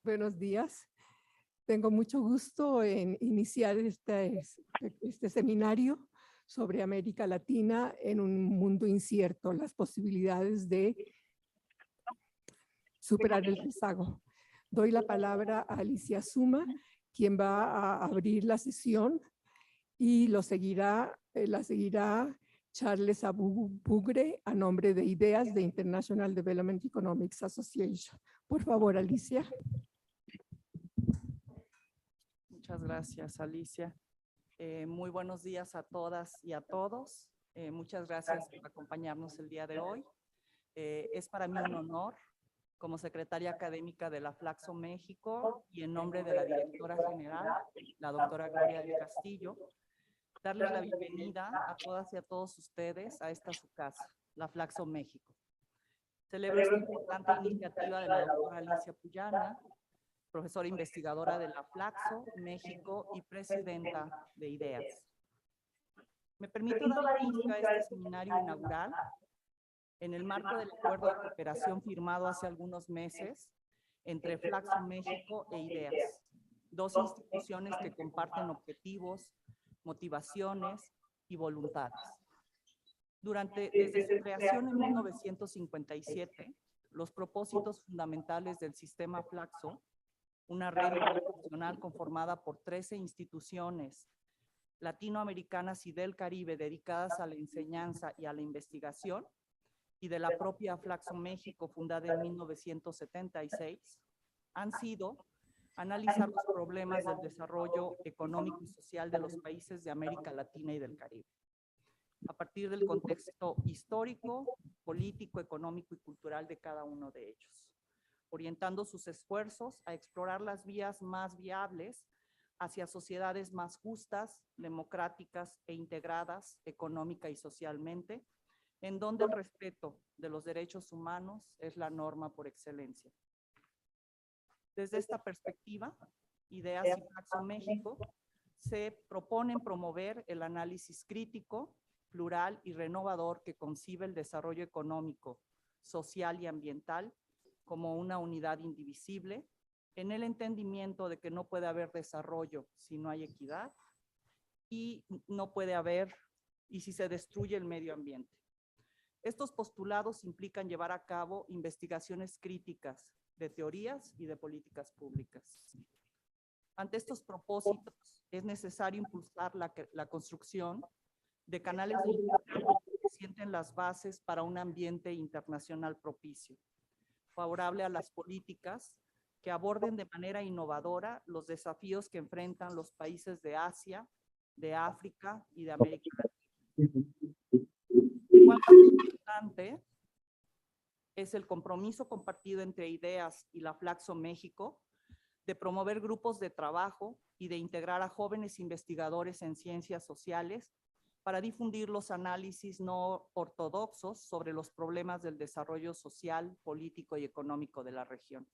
Buenos días. Tengo mucho gusto en iniciar este seminario sobre América Latina en un mundo incierto, las posibilidades de superar el rezago. Doy la palabra a Alicia Azuma, quien va a abrir la sesión, y la seguirá Charles Abugre a nombre de IDEAS de International Development Economics Association. Por favor, Alicia. Muchas gracias, Alicia. Muy buenos días a todas y a todos. Muchas gracias por acompañarnos el día de hoy. Es para mí un honor, como secretaria académica de la FLACSO México y en nombre de la directora general, la doctora Gloria del Castillo, darles la bienvenida a todas y a todos ustedes a esta su casa, la FLACSO México. Celebro esta importante iniciativa de la doctora Alicia Puyana, profesora investigadora de la FLACSO México y presidenta de IDEAS. Me permito dar inicio a este seminario inaugural en el marco del acuerdo de cooperación firmado hace algunos meses entre FLACSO México e IDEAS, dos instituciones que comparten objetivos, motivaciones y voluntades. Desde su creación en 1957, los propósitos fundamentales del sistema FLACSO, una red internacional conformada por 13 instituciones latinoamericanas y del Caribe dedicadas a la enseñanza y a la investigación, y de la propia FLACSO México, fundada en 1976, han sido analizar los problemas del desarrollo económico y social de los países de América Latina y del Caribe, a partir del contexto histórico, político, económico y cultural de cada uno de ellos, orientando sus esfuerzos a explorar las vías más viables hacia sociedades más justas, democráticas e integradas económica y socialmente, en donde el respeto de los derechos humanos es la norma por excelencia. Desde esta perspectiva, IDEAS y FLACSO México se proponen promover el análisis crítico, plural y renovador que concibe el desarrollo económico, social y ambiental como una unidad indivisible, en el entendimiento de que no puede haber desarrollo si no hay equidad y no puede haber y si se destruye el medio ambiente. Estos postulados implican llevar a cabo investigaciones críticas de teorías y de políticas públicas. Ante estos propósitos, es necesario impulsar la construcción de canales de intercambio que sienten las bases para un ambiente internacional propicio, favorable a las políticas que aborden de manera innovadora los desafíos que enfrentan los países de Asia, de África y de América Latina. Igualmente importante es el compromiso compartido entre IDEAS y la FLACSO México de promover grupos de trabajo y de integrar a jóvenes investigadores en ciencias sociales para difundir los análisis no ortodoxos sobre los problemas del desarrollo social, político y económico de la región.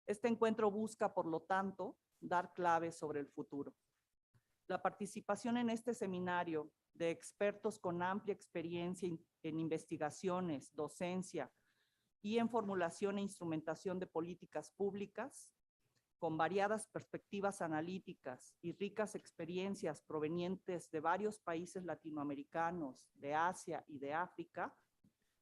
Este encuentro busca, por lo tanto, dar claves sobre el futuro. La participación en este seminario de expertos con amplia experiencia en investigaciones, docencia y en formulación e instrumentación de políticas públicas, con variadas perspectivas analíticas y ricas experiencias provenientes de varios países latinoamericanos, de Asia y de África,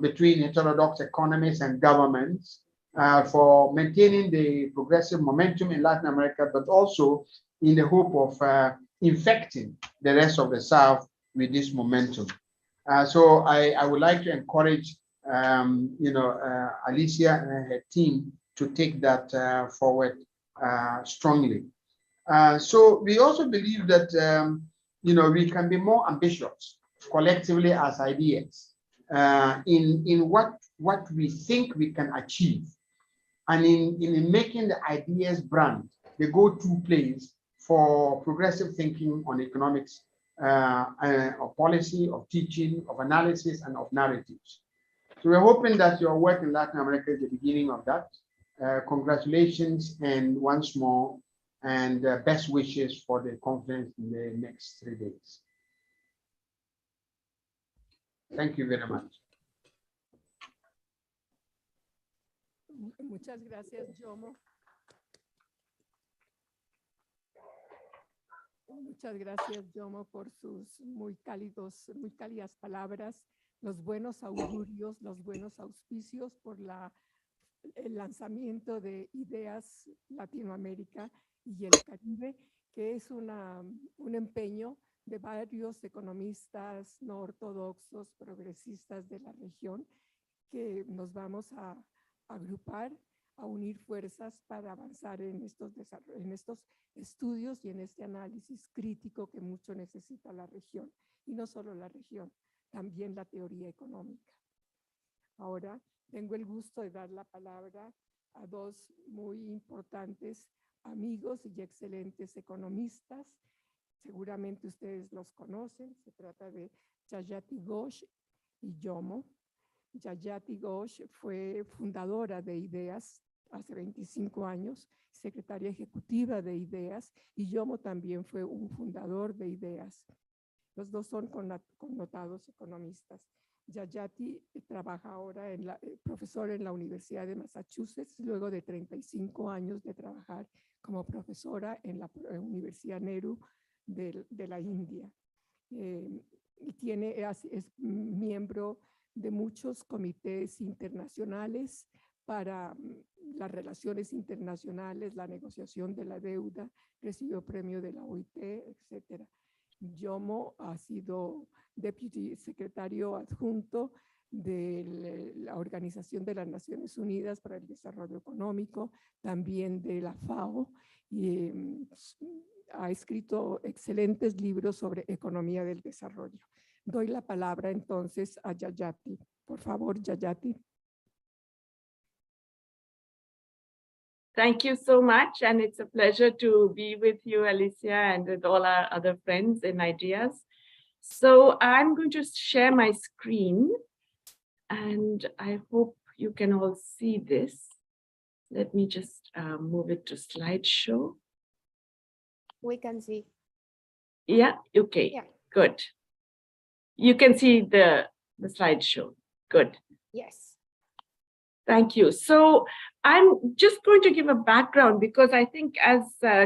between heterodox economies and governments for maintaining the progressive momentum in Latin America, but also in the hope of infecting the rest of the South with this momentum. So I would like to encourage, Alicia and her team to take that forward strongly. So we also believe that, we can be more ambitious collectively as ideas in what we think we can achieve, and in making the ideas brand the go-to place for progressive thinking on economics, of policy, of teaching, of analysis, and of narratives. So we're hoping that your work in Latin America is the beginning of that. Congratulations, and once more, and best wishes for the conference in the next 3 days. Thank you very much. Muchas gracias, Jomo. Muchas gracias, Jomo, por sus muy cálidas palabras, los buenos augurios, los buenos auspicios por el lanzamiento de IDEAS Latinoamérica y el Caribe, que es un empeño de varios economistas no ortodoxos, progresistas de la región, que nos vamos a agrupar, a unir fuerzas para avanzar en estos estudios y en este análisis crítico que mucho necesita la región, y no solo la región, también la teoría económica. Ahora tengo el gusto de dar la palabra a dos muy importantes amigos y excelentes economistas. Seguramente ustedes los conocen. Se trata de Jayati Ghosh y Jomo. Jayati Ghosh fue fundadora de IDEAS hace 25 años, secretaria ejecutiva de IDEAS, y Jomo también fue un fundador de IDEAS. Los dos son connotados economistas. Jayati trabaja ahora profesor en la Universidad de Massachusetts, luego de 35 años de trabajar como profesora en la Universidad Nehru de la India. Y es miembro de muchos comités internacionales para las relaciones internacionales, la negociación de la deuda, recibió premio de la OIT, etc. Jomo ha sido Deputy Secretario Adjunto de la Organización de las Naciones Unidas para el Desarrollo Económico, también de la FAO, y ha escrito excelentes libros sobre economía del desarrollo. Doy la palabra entonces a Jayati. Por favor, Jayati. Thank you so much, and it's a pleasure to be with you, Alicia, and with all our other friends in IDEAS. So I'm going to share my screen, and I hope you can all see this. Let me just move it to slideshow. We can see. Yeah, okay, Yeah. Good. You can see the slideshow. Good. Yes. Thank you. So I'm just going to give a background, because I think, as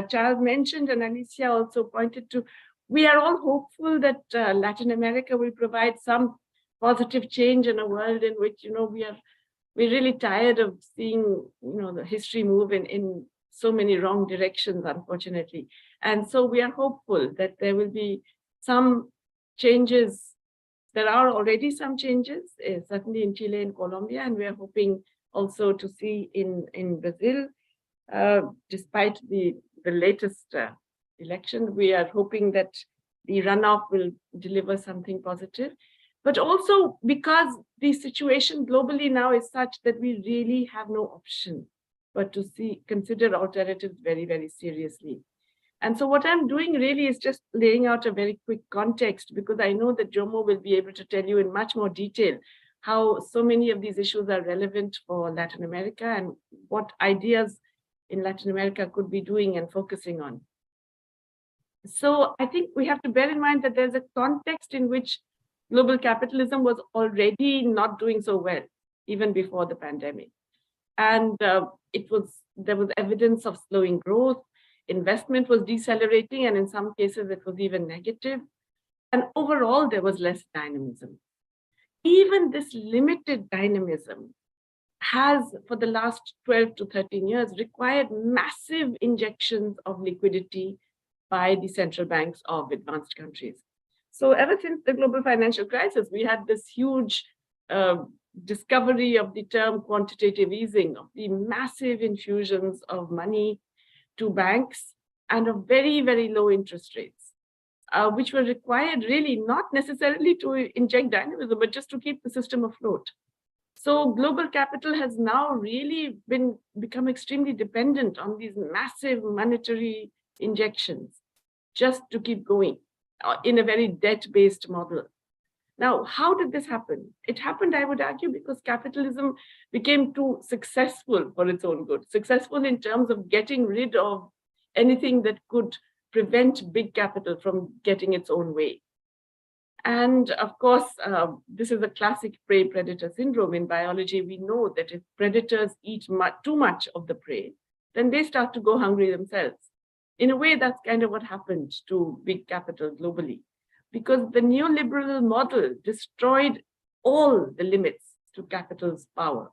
Charles mentioned and Alicia also pointed to, we are all hopeful that Latin America will provide some positive change in a world in which, we're really tired of seeing, the history move in so many wrong directions, unfortunately. And so we are hopeful that there will be some changes. There are already some changes, certainly in Chile and Colombia, and we are hoping also to see in Brazil. Despite the latest election, we are hoping that the runoff will deliver something positive. But also because the situation globally now is such that we really have no option but to consider alternatives very, very seriously. And so what I'm doing really is just laying out a very quick context, because I know that Jomo will be able to tell you in much more detail how so many of these issues are relevant for Latin America and what IDEAS in Latin America could be doing and focusing on. So I think we have to bear in mind that there's a context in which global capitalism was already not doing so well, even before the pandemic. And there was evidence of slowing growth. Investment was decelerating, and in some cases it was even negative. And overall, there was less dynamism. even this limited dynamism has, for the last 12 to 13 years, required massive injections of liquidity by the central banks of advanced countries. So ever since the global financial crisis, we had this huge discovery of the term quantitative easing, of the massive infusions of money to banks and of very, very low interest rates, which were required really not necessarily to inject dynamism, but just to keep the system afloat. So global capital has now really become extremely dependent on these massive monetary injections just to keep going in a very debt-based model. Now, how did this happen? It happened, I would argue, because capitalism became too successful for its own good, successful in terms of getting rid of anything that could prevent big capital from getting its own way. And of course, this is a classic prey-predator syndrome. In biology, we know that if predators eat too much of the prey, then they start to go hungry themselves. In a way, that's kind of what happened to big capital globally, because the neoliberal model destroyed all the limits to capital's power.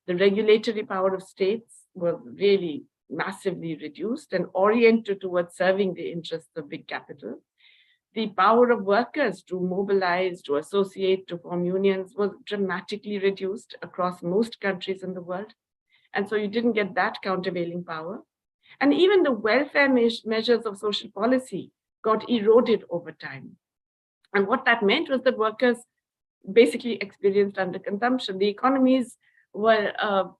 The regulatory power of states was really massively reduced and oriented towards serving the interests of big capital. The power of workers to mobilize, to associate, to form unions was dramatically reduced across most countries in the world. And so you didn't get that countervailing power. And even the welfare measures of social policy got eroded over time. And what that meant was that workers basically experienced underconsumption. The economies were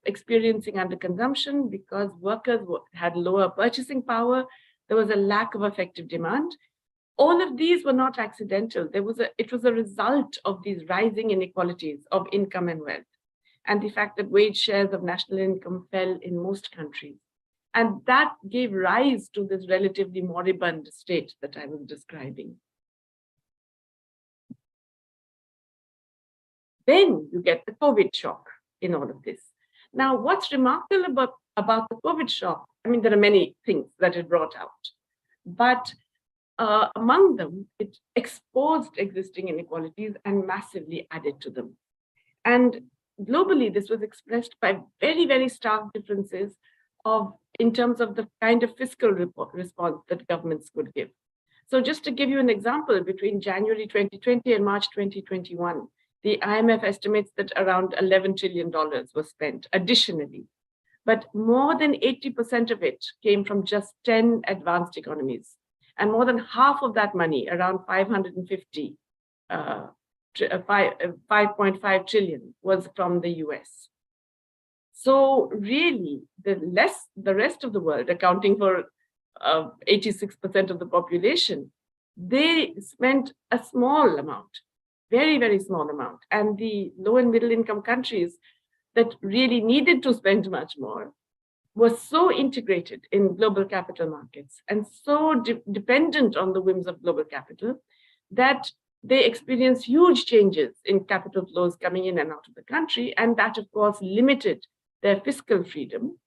experiencing underconsumption because workers had lower purchasing power. There was a lack of effective demand. All of these were not accidental. It was a result of these rising inequalities of income and wealth, and the fact that wage shares of national income fell in most countries. And that gave rise to this relatively moribund state that I was describing. Then you get the Covet shock in all of this. Now, what's remarkable about the Covet shock, I mean, there are many things that it brought out, but among them, it exposed existing inequalities and massively added to them. And globally, this was expressed by very, very stark differences in terms of the kind of fiscal response that governments could give. So just to give you an example, between January 2020 and March 2021, the IMF estimates that around $11 trillion was spent additionally, but more than 80% of it came from just 10 advanced economies. And more than half of that money, around 5.5 trillion, was from the US. So really, the rest of the world, accounting for 86% of the population, they spent a small amount, very, very small amount. And the low and middle income countries that really needed to spend much more was so integrated in global capital markets and so dependent on the whims of global capital that they experienced huge changes in capital flows coming in and out of the country. And that, of course, limited their fiscal freedom.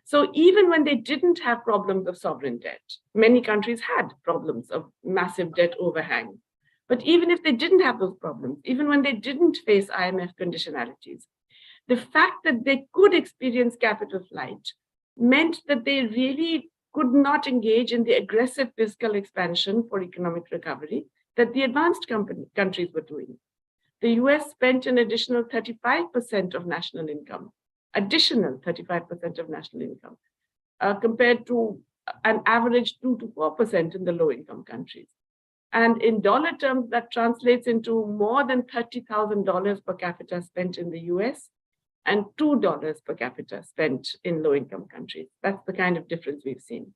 So even when they didn't have problems of sovereign debt, many countries had problems of massive debt overhang. But even if they didn't have those problems, even when they didn't face IMF conditionalities, the fact that they could experience capital flight meant that they really could not engage in the aggressive fiscal expansion for economic recovery that the advanced countries were doing. The US spent an additional 35% of national income, compared to an average 2 to 4% in the low-income countries. And in dollar terms, that translates into more than $30,000 per capita spent in the US and $2 per capita spent in low-income countries. That's the kind of difference we've seen.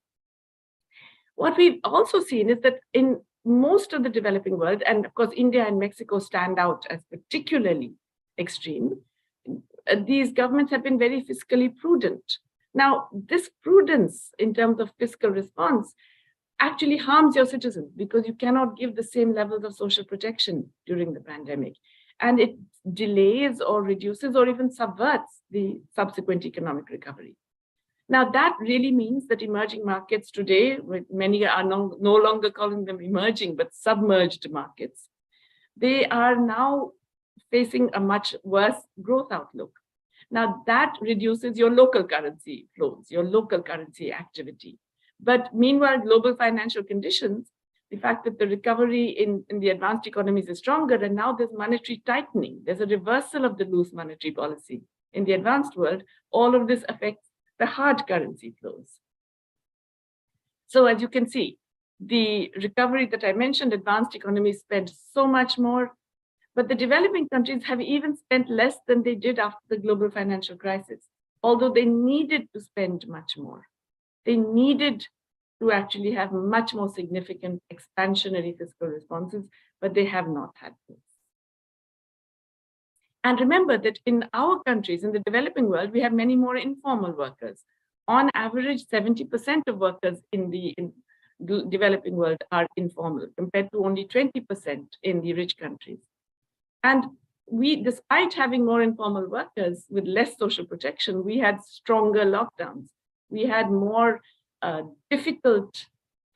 What we've also seen is that in most of the developing world, and of course, India and Mexico stand out as particularly extreme, these governments have been very fiscally prudent. Now, this prudence in terms of fiscal response actually harms your citizens because you cannot give the same levels of social protection during the pandemic. And it delays or reduces or even subverts the subsequent economic recovery. Now, that really means that emerging markets today, many are no longer calling them emerging, but submerged markets, they are now facing a much worse growth outlook. Now that reduces your local currency flows, your local currency activity. But meanwhile, global financial conditions, the fact that the recovery in the advanced economies is stronger, and now there's monetary tightening, there's a reversal of the loose monetary policy in the advanced world, all of this affects the hard currency flows. So as you can see, the recovery that I mentioned, advanced economies spent so much more, but the developing countries have even spent less than they did after the global financial crisis, although they needed to spend much more. They needed to actually have much more significant expansionary fiscal responses, but they have not had this. And remember that in our countries, in the developing world, we have many more informal workers. On average, 70% of workers in the developing world are informal, compared to only 20% in the rich countries. And we, despite having more informal workers with less social protection, we had stronger lockdowns. We had more difficult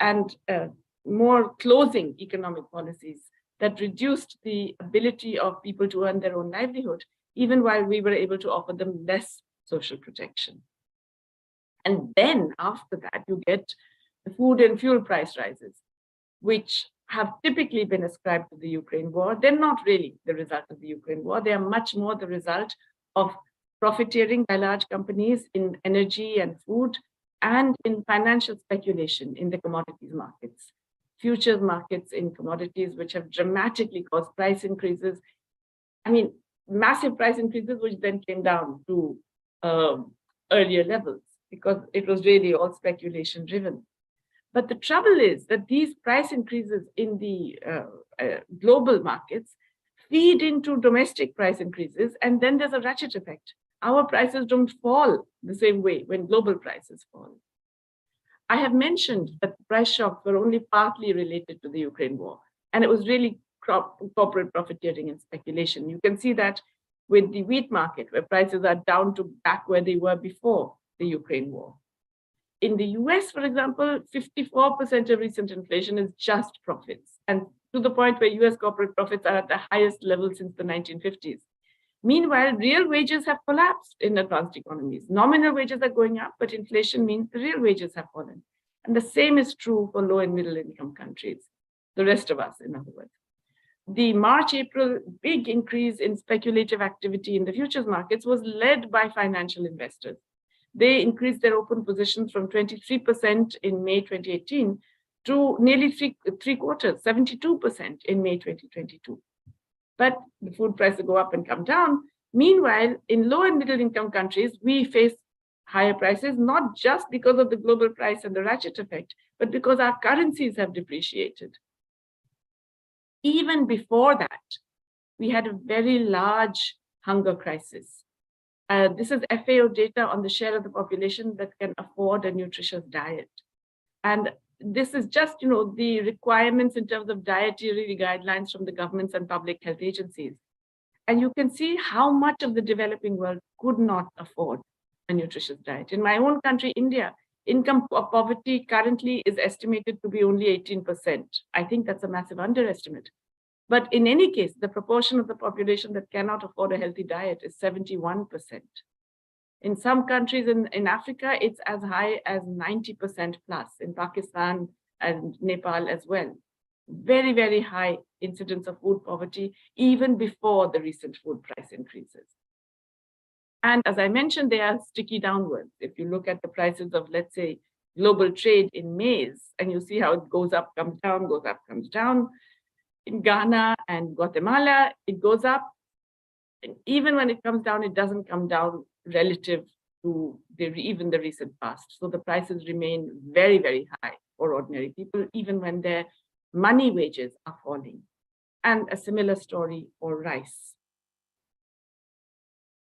and more closing economic policies that reduced the ability of people to earn their own livelihood, even while we were able to offer them less social protection. And then after that, you get the food and fuel price rises, which have typically been ascribed to the Ukraine war. They're not really the result of the Ukraine war. They are much more the result of profiteering by large companies in energy and food and in financial speculation in the commodities markets, futures markets in commodities, which have dramatically caused price increases. I mean, massive price increases, which then came down to earlier levels because it was really all speculation driven. But the trouble is that these price increases in the global markets feed into domestic price increases, and then there's a ratchet effect. Our prices don't fall the same way when global prices fall. I have mentioned that the price shocks were only partly related to the Ukraine war, and it was really corporate profiteering and speculation. You can see that with the wheat market, where prices are down to back where they were before the Ukraine war. In the US, for example, 54% of recent inflation is just profits, and to the point where US corporate profits are at the highest level since the 1950s. Meanwhile, real wages have collapsed in advanced economies. Nominal wages are going up, but inflation means the real wages have fallen. And the same is true for low and middle income countries, the rest of us, in other words. The March-April big increase in speculative activity in the futures markets was led by financial investors. They increased their open positions from 23% in May 2018 to nearly three quarters, 72% in May 2022. But the food prices go up and come down. Meanwhile, in low and middle income countries, we face higher prices, not just because of the global price and the ratchet effect, but because our currencies have depreciated. Even before that, we had a very large hunger crisis. This is FAO data on the share of the population that can afford a nutritious diet. And this is just, the requirements in terms of dietary guidelines from the governments and public health agencies. And you can see how much of the developing world could not afford a nutritious diet. In my own country, India, income poverty currently is estimated to be only 18%. I think that's a massive underestimate. But in any case, the proportion of the population that cannot afford a healthy diet is 71%. In some countries in Africa, it's as high as 90% plus, in Pakistan and Nepal as well. Very, very high incidence of food poverty, even before the recent food price increases. And as I mentioned, they are sticky downwards. If you look at the prices of, let's say, global trade in maize, and you see how it goes up, comes down, goes up, comes down. In Ghana and Guatemala, it goes up. And even when it comes down, it doesn't come down relative to even the recent past. So the prices remain very, very high for ordinary people, even when their money wages are falling. And a similar story for rice.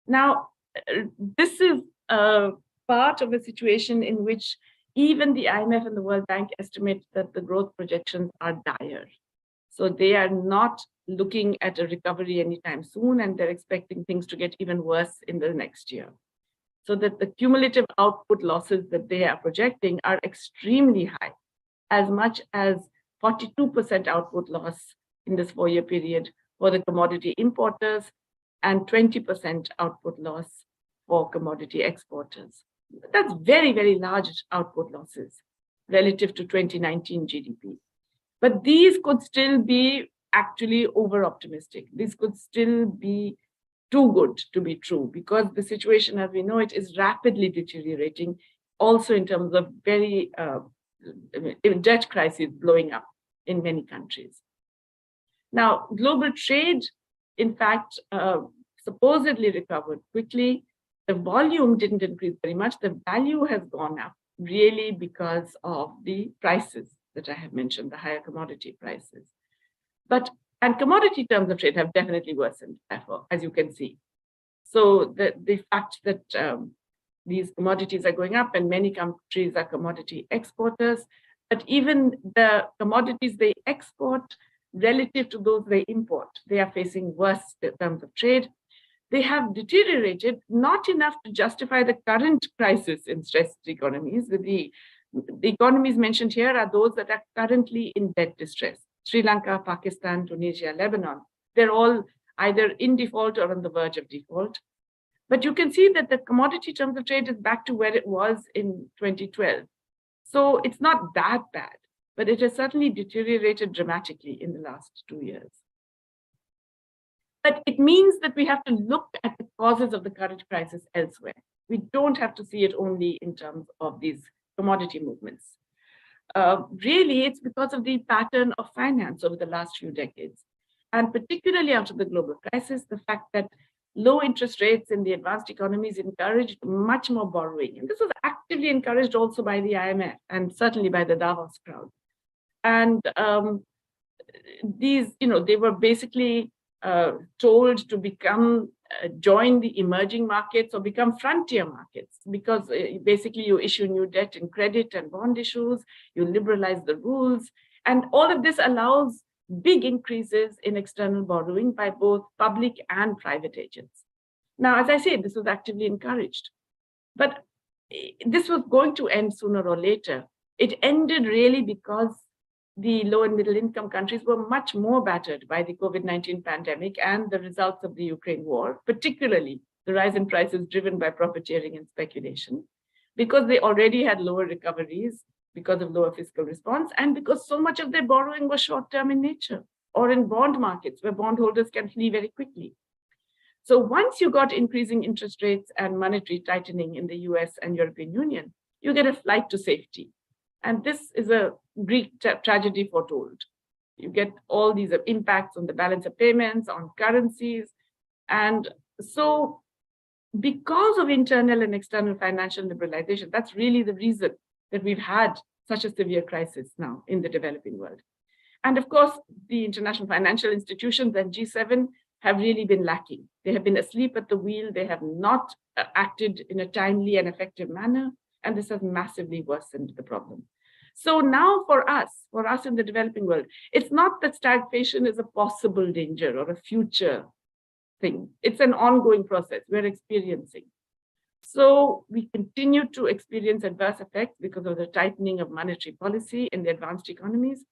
Now, this is a part of a situation in which even the IMF and the World Bank estimate that the growth projections are dire. So they are not looking at a recovery anytime soon, and they're expecting things to get even worse in the next year. So that the cumulative output losses that they are projecting are extremely high, as much as 42% output loss in this 4-year period for the commodity importers, and 20% output loss for commodity exporters. That's very, very large output losses relative to 2019 GDP. But these could still be actually over-optimistic. This could still be too good to be true, because the situation as we know it is rapidly deteriorating, also in terms of very debt crisis blowing up in many countries. Now, global trade, in fact, supposedly recovered quickly. The volume didn't increase very much. The value has gone up really because of the prices that I have mentioned, the higher commodity prices. And commodity terms of trade have definitely worsened, therefore, as you can see. So the fact that these commodities are going up and many countries are commodity exporters, but even the commodities they export relative to those they import, they are facing worse terms of trade. They have deteriorated, not enough to justify the current crisis in stressed economies. The economies mentioned here are those that are currently in debt distress. Sri Lanka, Pakistan, Tunisia, Lebanon, they're all either in default or on the verge of default. But you can see that the commodity terms of trade is back to where it was in 2012. So it's not that bad, but it has certainly deteriorated dramatically in the last 2 years. But it means that we have to look at the causes of the current crisis elsewhere. We don't have to see it only in terms of these commodity movements. Really, it's because of the pattern of finance over the last few decades. And particularly after the global crisis, the fact that low interest rates in the advanced economies encouraged much more borrowing. And this was actively encouraged also by the IMF and certainly by the Davos crowd. And these, they were basically told to become, join the emerging markets or become frontier markets, because basically you issue new debt in credit and bond issues, you liberalize the rules, and all of this allows big increases in external borrowing by both public and private agents. Now, as I said, this was actively encouraged, but this was going to end sooner or later. It ended really because the low and middle income countries were much more battered by the COVID-19 pandemic and the results of the Ukraine war, particularly the rise in prices driven by profiteering and speculation, because they already had lower recoveries because of lower fiscal response, and because so much of their borrowing was short-term in nature, or in bond markets where bondholders can flee very quickly. So once you got increasing interest rates and monetary tightening in the US and European Union, you get a flight to safety. And this is a Greek tragedy foretold. You get all these impacts on the balance of payments, on currencies. And so because of internal and external financial liberalization, that's really the reason that we've had such a severe crisis now in the developing world. And of course, the international financial institutions and G7 have really been lacking. They have been asleep at the wheel. They have not acted in a timely and effective manner. And this has massively worsened the problem. So now for us in the developing world, it's not that stagflation is a possible danger or a future thing. It's an ongoing process we're experiencing. So we continue to experience adverse effects because of the tightening of monetary policy in the advanced economies.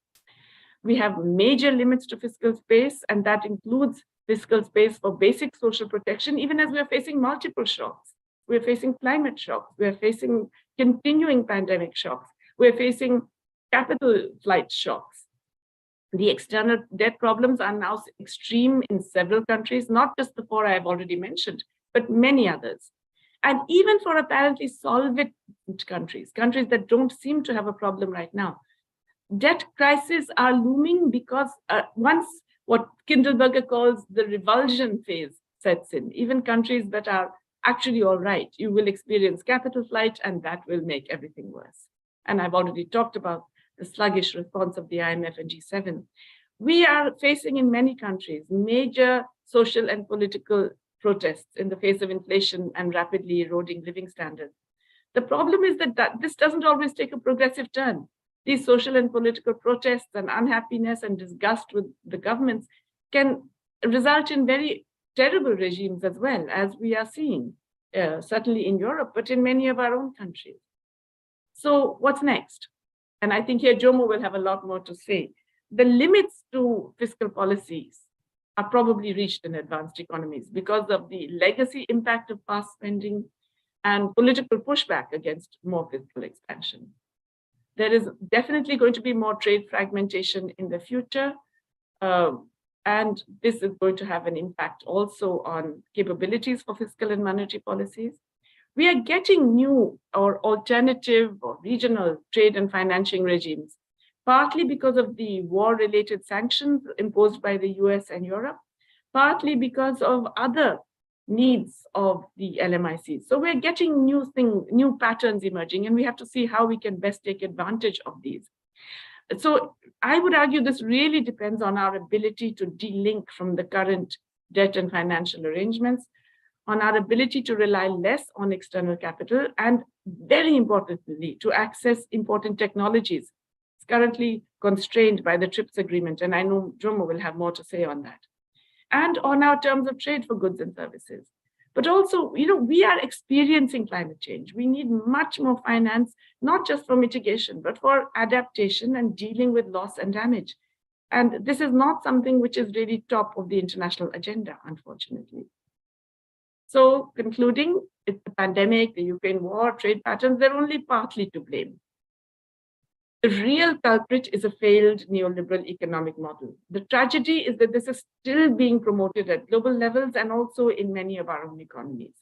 We have major limits to fiscal space, and that includes fiscal space for basic social protection, even as we are facing multiple shocks. We're facing climate shocks. We're facing continuing pandemic shocks. We're facing capital flight shocks. The external debt problems are now extreme in several countries, not just the four I've already mentioned, but many others. And even for apparently solvent countries, countries that don't seem to have a problem right now, debt crises are looming because once what Kindleberger calls the revulsion phase sets in, even countries that are actually all right, you will experience capital flight, and that will make everything worse. And I've already talked about the sluggish response of the IMF and G7. We are facing in many countries major social and political protests in the face of inflation and rapidly eroding living standards. The problem is that this doesn't always take a progressive turn. These social and political protests and unhappiness and disgust with the governments can result in very terrible regimes as well, as we are seeing, certainly in Europe, but in many of our own countries. So what's next? And I think here Jomo will have a lot more to say. The limits to fiscal policies are probably reached in advanced economies because of the legacy impact of past spending and political pushback against more fiscal expansion. There is definitely going to be more trade fragmentation in the future, and this is going to have an impact also on capabilities for fiscal and monetary policies. We are getting new or alternative or regional trade and financing regimes, partly because of the war-related sanctions imposed by the US and Europe, partly because of other needs of the LMICs. So we're getting new patterns emerging, and we have to see how we can best take advantage of these. So I would argue this really depends on our ability to de-link from the current debt and financial arrangements, on our ability to rely less on external capital, and very importantly, to access important technologies. It's currently constrained by the TRIPS agreement, and I know Jomo will have more to say on that. And on our terms of trade for goods and services. But also, we are experiencing climate change. We need much more finance, not just for mitigation, but for adaptation and dealing with loss and damage. And this is not something which is really top of the international agenda, unfortunately. So concluding, it's the pandemic, the Ukraine war, trade patterns, they're only partly to blame. The real culprit is a failed neoliberal economic model. The tragedy is that this is still being promoted at global levels and also in many of our own economies.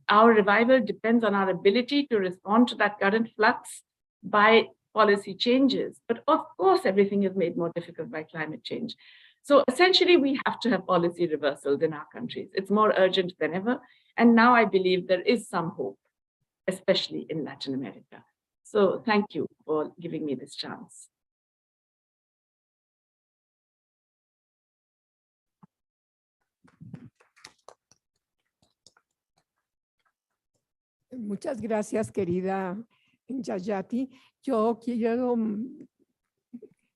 Our revival depends on our ability to respond to that current flux by policy changes. But of course, everything is made more difficult by climate change. So essentially, we have to have policy reversals in our countries. It's more urgent than ever. And now I believe there is some hope, especially in Latin America. So thank you for giving me this chance. Muchas gracias, querida Jayati. Yo quiero,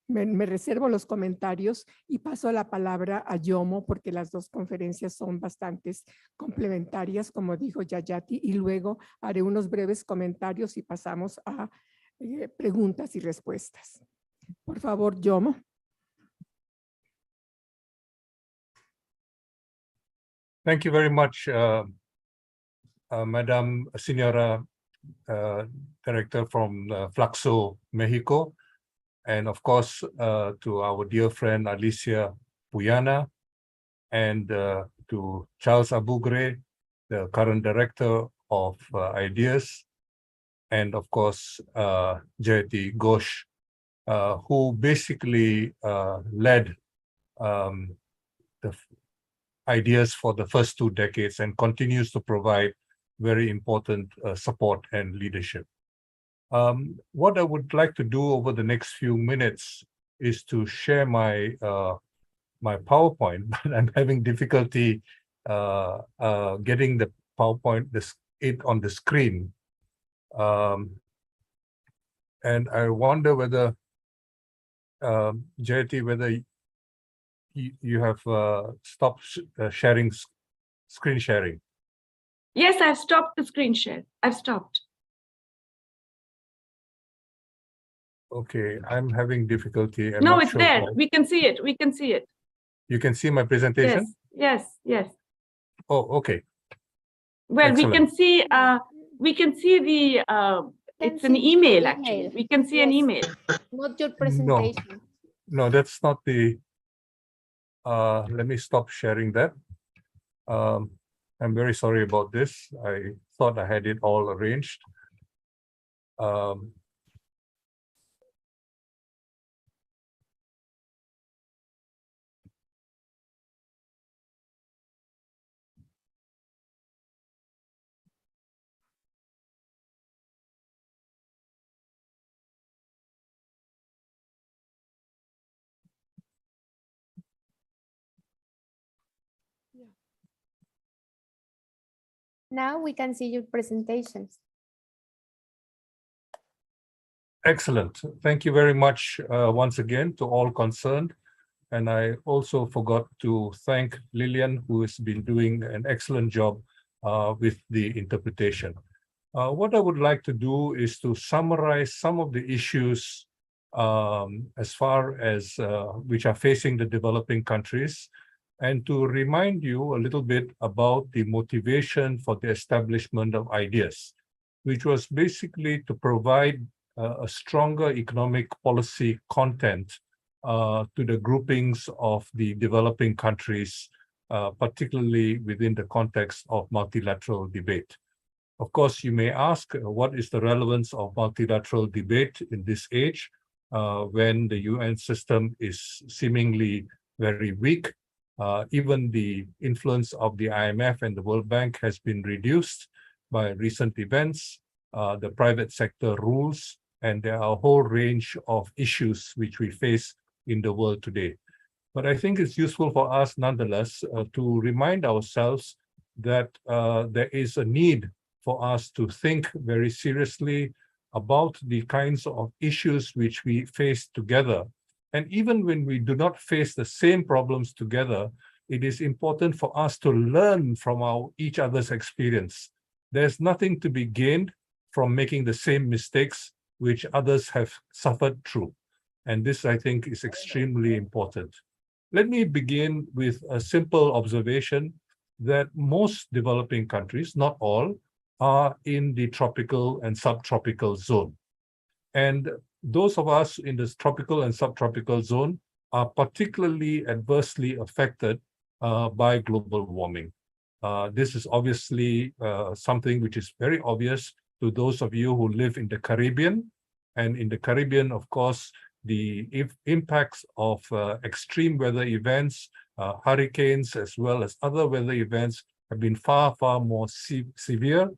me reservo los comentarios y paso la palabra a Jomo porque las dos conferencias son bastante complementarias, como dijo Jayati, y luego haré unos breves comentarios y pasamos a preguntas y respuestas. Por favor, Jomo. Thank you very much, Madam Senora Director from FLACSO, Mexico, and of course to our dear friend Alicia Puyana, and to Charles Abugre, the current Director of IDEAS, and of course Jayati Ghosh, who basically led the IDEAS for the first 2 decades and continues to provide very important support and leadership. What I would like to do over the next few minutes is to share my my PowerPoint, but I'm having difficulty getting the PowerPoint it on the screen. And I wonder whether, Jayati, whether you have stopped sharing, screen sharing. Yes, I've stopped the screen share. I've stopped. Okay, I'm having difficulty. No, it's there. We can see it. We can see it. You can see my presentation? Yes, yes, yes. Oh, okay. Well, Excellent. we can see the it's an email actually. We can see an email. Not your presentation. No, that's not the let me stop sharing that. I'm very sorry about this. I thought I had it all arranged. Now we can see your presentations. Excellent. Thank you very much once again to all concerned. And I also forgot to thank Lillian, who has been doing an excellent job with the interpretation. What I would like to do is to summarize some of the issues as far as which are facing the developing countries, and to remind you a little bit about the motivation for the establishment of IDEAs, which was basically to provide a stronger economic policy content to the groupings of the developing countries, particularly within the context of multilateral debate. Of course, you may ask, what is the relevance of multilateral debate in this age when the UN system is seemingly very weak? Even the influence of the IMF and the World Bank has been reduced by recent events, the private sector rules, and there are a whole range of issues which we face in the world today. But I think it's useful for us nonetheless to remind ourselves that there is a need for us to think very seriously about the kinds of issues which we face together. And even when we do not face the same problems together, it is important for us to learn from each other's experience. There's nothing to be gained from making the same mistakes which others have suffered through. And this, I think, is extremely important. Let me begin with a simple observation that most developing countries, not all, are in the tropical and subtropical zone. And those of us in the tropical and subtropical zone are particularly adversely affected by global warming. This is obviously something which is very obvious to those of you who live in the Caribbean. And in the Caribbean, of course, the impacts of extreme weather events, hurricanes, as well as other weather events have been far, far more severe,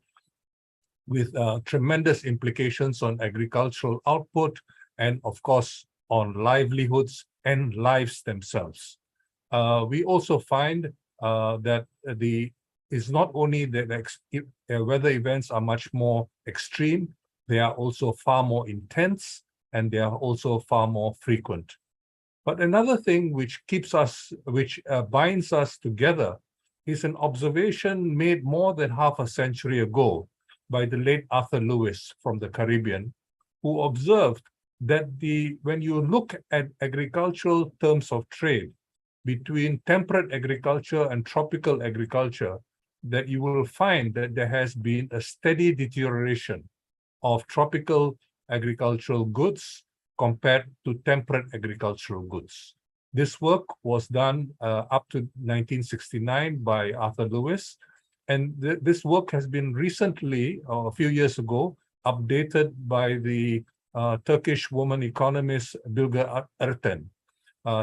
with tremendous implications on agricultural output and, of course, on livelihoods and lives themselves. We also find that it's not only that weather events are much more extreme, they are also far more intense, and they are also far more frequent. But another thing which binds us together is an observation made more than half a century ago by the late Arthur Lewis from the Caribbean, who observed that when you look at agricultural terms of trade between temperate agriculture and tropical agriculture, that you will find that there has been a steady deterioration of tropical agricultural goods compared to temperate agricultural goods. This work was done up to 1969 by Arthur Lewis, and this work has been recently, a few years ago, updated by the Turkish woman economist Bilge Erten.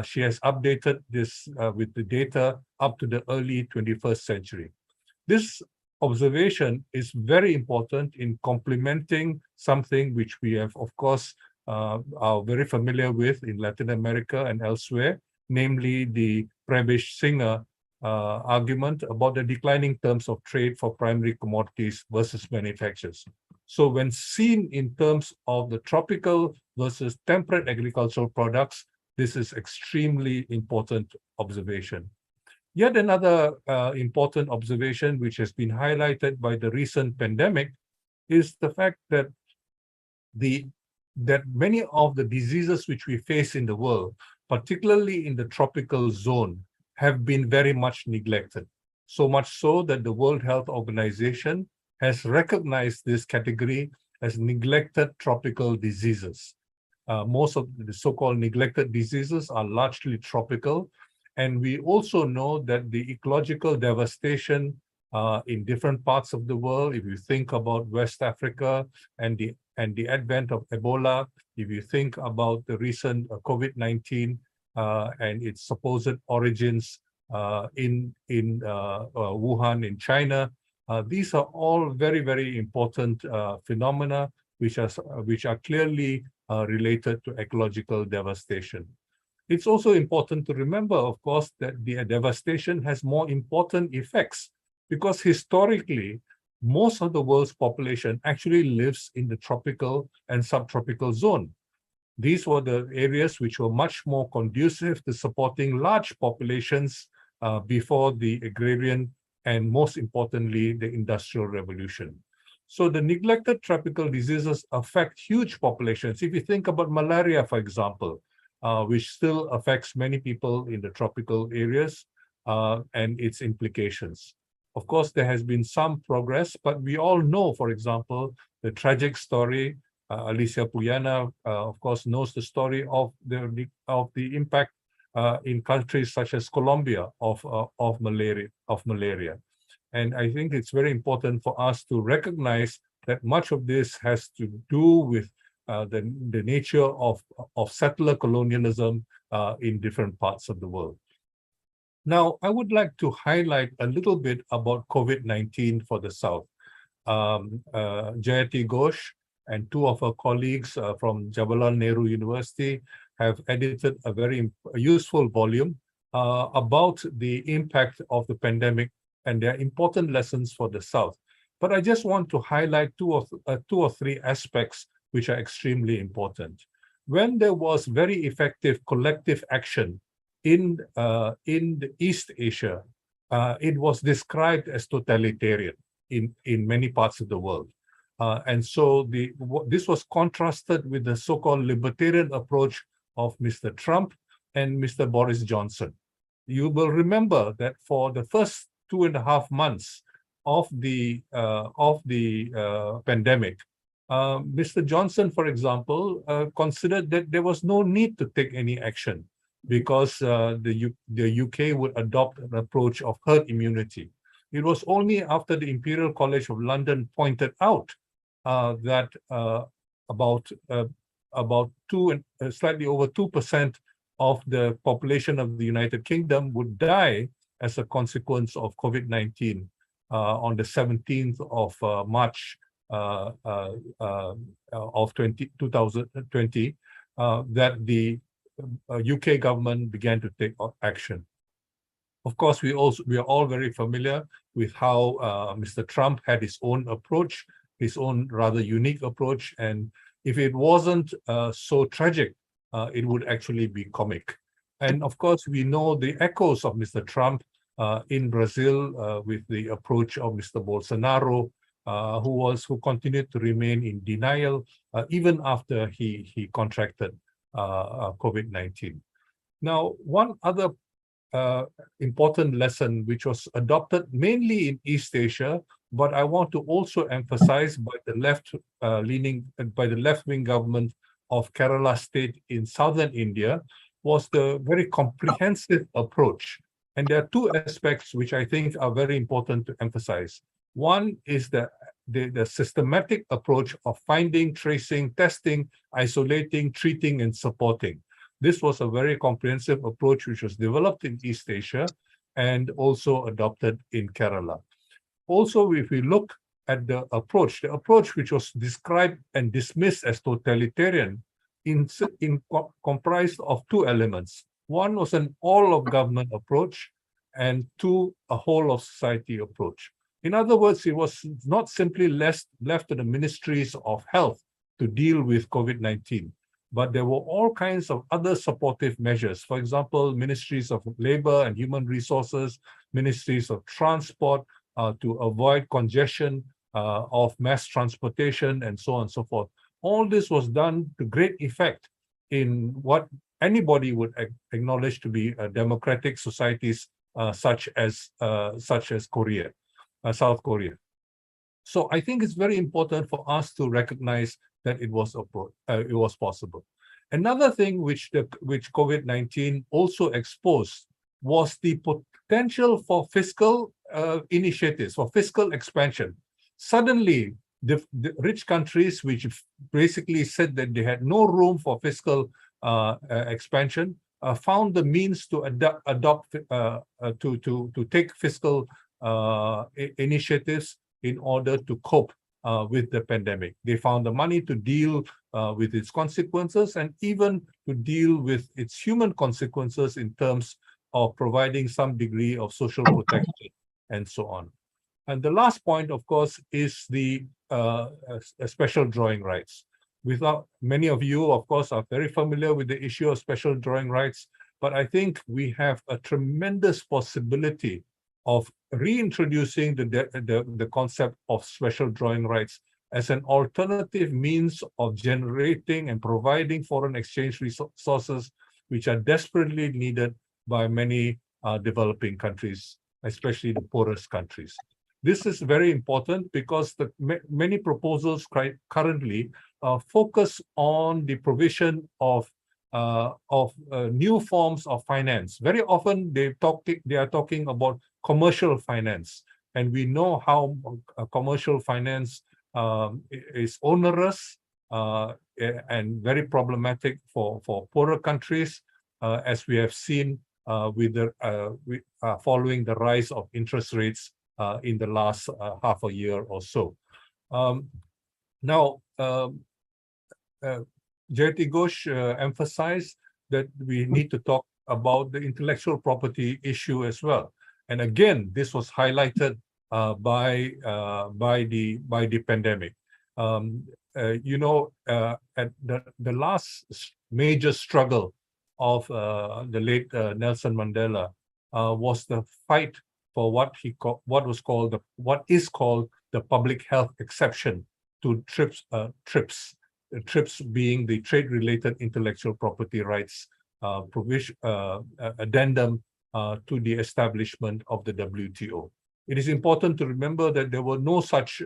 She has updated this with the data up to the early 21st century. This observation is very important in complementing something which we have, of course, are very familiar with in Latin America and elsewhere, namely the Prebisch-Singer argument about the declining terms of trade for primary commodities versus manufacturers. So when seen in terms of the tropical versus temperate agricultural products, this is extremely important observation. Yet another important observation which has been highlighted by the recent pandemic is the fact that many of the diseases which we face in the world, particularly in the tropical zone, have been very much neglected. So much so that the World Health Organization has recognized this category as neglected tropical diseases. Most of the so-called neglected diseases are largely tropical. And we also know that the ecological devastation in different parts of the world, if you think about West Africa and the advent of Ebola, if you think about the recent COVID-19 and its supposed origins in Wuhan in China, these are all very, very important phenomena which are clearly related to ecological devastation. It's also important to remember, of course, that the devastation has more important effects because historically, most of the world's population actually lives in the tropical and subtropical zone. These were the areas which were much more conducive to supporting large populations before the agrarian and, most importantly, the Industrial Revolution. So the neglected tropical diseases affect huge populations. If you think about malaria, for example, which still affects many people in the tropical areas and its implications. Of course, there has been some progress, but we all know, for example, the tragic story. Alicia Puyana, of course, knows the story of the impact in countries such as Colombia of malaria. And I think it's very important for us to recognize that much of this has to do with the nature of settler colonialism in different parts of the world. Now, I would like to highlight a little bit about COVID-19 for the South. Jayati Ghosh and two of her colleagues from Jawaharlal Nehru University have edited a very useful volume about the impact of the pandemic and their important lessons for the South. But I just want to highlight two or three aspects which are extremely important. When there was very effective collective action in East Asia, it was described as totalitarian in many parts of the world. And so this was contrasted with the so-called libertarian approach of Mr. Trump and Mr. Boris Johnson. You will remember that for the first 2.5 months of the pandemic, Mr. Johnson, for example, considered that there was no need to take any action because the UK would adopt an approach of herd immunity. It was only after the Imperial College of London pointed out that about slightly over 2% of the population of the United Kingdom would die as a consequence of COVID-19 on the 17th of March of 2020, that the UK government began to take action. Of course, we are all very familiar with how Mr. Trump had his own approach, his own rather unique approach, and if it wasn't so tragic, it would actually be comic. And of course, we know the echoes of Mr. Trump in Brazil with the approach of Mr. Bolsonaro, who continued to remain in denial even after he contracted COVID-19. Now, one other important lesson which was adopted mainly in East Asia, but I want to also emphasize by the left-wing government of Kerala state in southern India, was the very comprehensive approach. And there are two aspects which I think are very important to emphasize. One is the systematic approach of finding, tracing, testing, isolating, treating, and supporting. This was a very comprehensive approach which was developed in East Asia and also adopted in Kerala. Also, if we look at the approach which was described and dismissed as totalitarian comprised of two elements. One was an all-of-government approach, and two, a whole-of-society approach. In other words, it was not simply left to the ministries of health to deal with COVID-19, but there were all kinds of other supportive measures. For example, ministries of labor and human resources, ministries of transport to avoid congestion of mass transportation, and so on and so forth. All this was done to great effect in what anybody would acknowledge to be democratic societies such as Korea, South Korea. So I think it's very important for us to recognize that it was possible. Another thing which COVID-19 also exposed was the potential for fiscal initiatives, for fiscal expansion. Suddenly, the rich countries, which basically said that they had no room for fiscal expansion, found the means to take fiscal initiatives in order to cope with the pandemic. They found the money to deal with its consequences and even to deal with its human consequences in terms of providing some degree of social protection and so on. And the last point, of course, is the special drawing rights. Many of you, of course, are very familiar with the issue of special drawing rights, but I think we have a tremendous possibility of reintroducing the concept of special drawing rights as an alternative means of generating and providing foreign exchange resources which are desperately needed by many developing countries, especially the poorest countries. This is very important because many proposals currently focus on the provision of new forms of finance. Very often they are talking about commercial finance, and we know how commercial finance is onerous and very problematic for poorer countries, as we have seen following the rise of interest rates in the last half a year or so. Now, Jayati Ghosh emphasized that we need to talk about the intellectual property issue as well. And again, this was highlighted by the pandemic. You know, at the last major struggle of the late Nelson Mandela was the fight for what is called the public health exception to TRIPS. TRIPS being the trade-related intellectual property rights addendum to the establishment of the WTO. It is important to remember that there were no such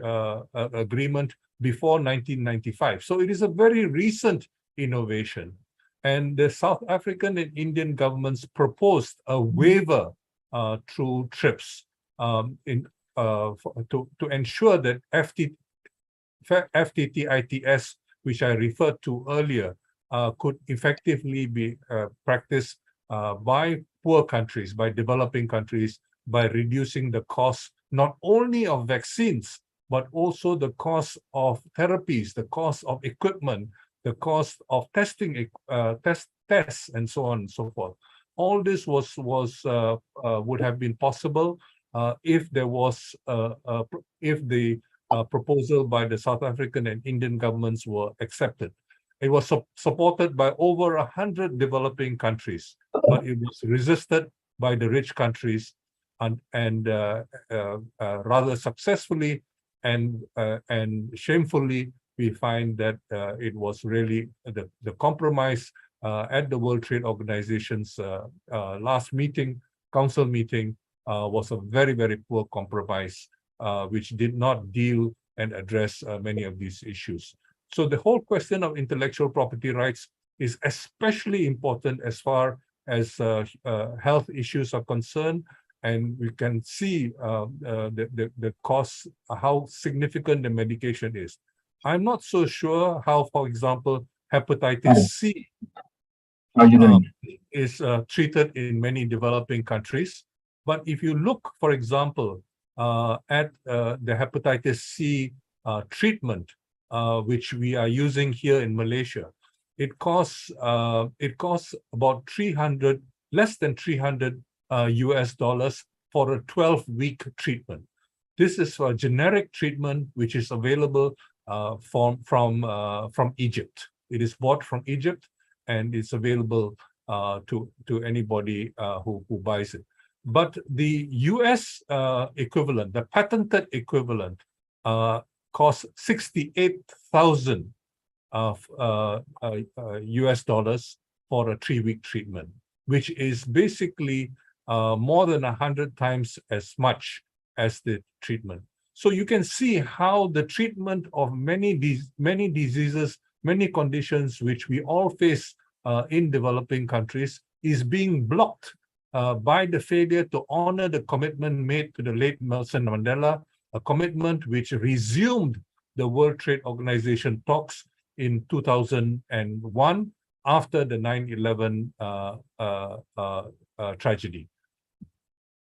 agreement before 1995. So it is a very recent innovation. And the South African and Indian governments proposed a waiver through TRIPS to ensure that FTT-ITS, which I referred to earlier, could effectively be practiced by poor countries, by developing countries, by reducing the cost not only of vaccines, but also the cost of therapies, the cost of equipment, the cost of testing, tests, and so on and so forth. All this would have been possible if there was if the proposal by the South African and Indian governments were accepted. It was supported by over 100 developing countries, but it was resisted by the rich countries, and rather successfully and shamefully, we find that it was really the compromise at the World Trade Organization's last meeting, council meeting, was a very, very poor compromise, which did not deal and address many of these issues. So the whole question of intellectual property rights is especially important as far as health issues are concerned, and we can see the costs, how significant the medication is. I'm not so sure how, for example, hepatitis C is treated in many developing countries. But if you look, for example, at the hepatitis C treatment, which we are using here in Malaysia, it costs about less than $300 US for a 12-week treatment. This is a generic treatment which is available from Egypt. It is bought from Egypt and it's available to anybody who buys it. But the US equivalent, the patented equivalent, costs $68,000 US for a 3-week treatment, which is basically more than 100 times as much as the treatment. So you can see how the treatment of many diseases, many conditions which we all face in developing countries is being blocked by the failure to honor the commitment made to the late Nelson Mandela, a commitment which resumed the World Trade Organization talks in 2001 after the 9/11 tragedy.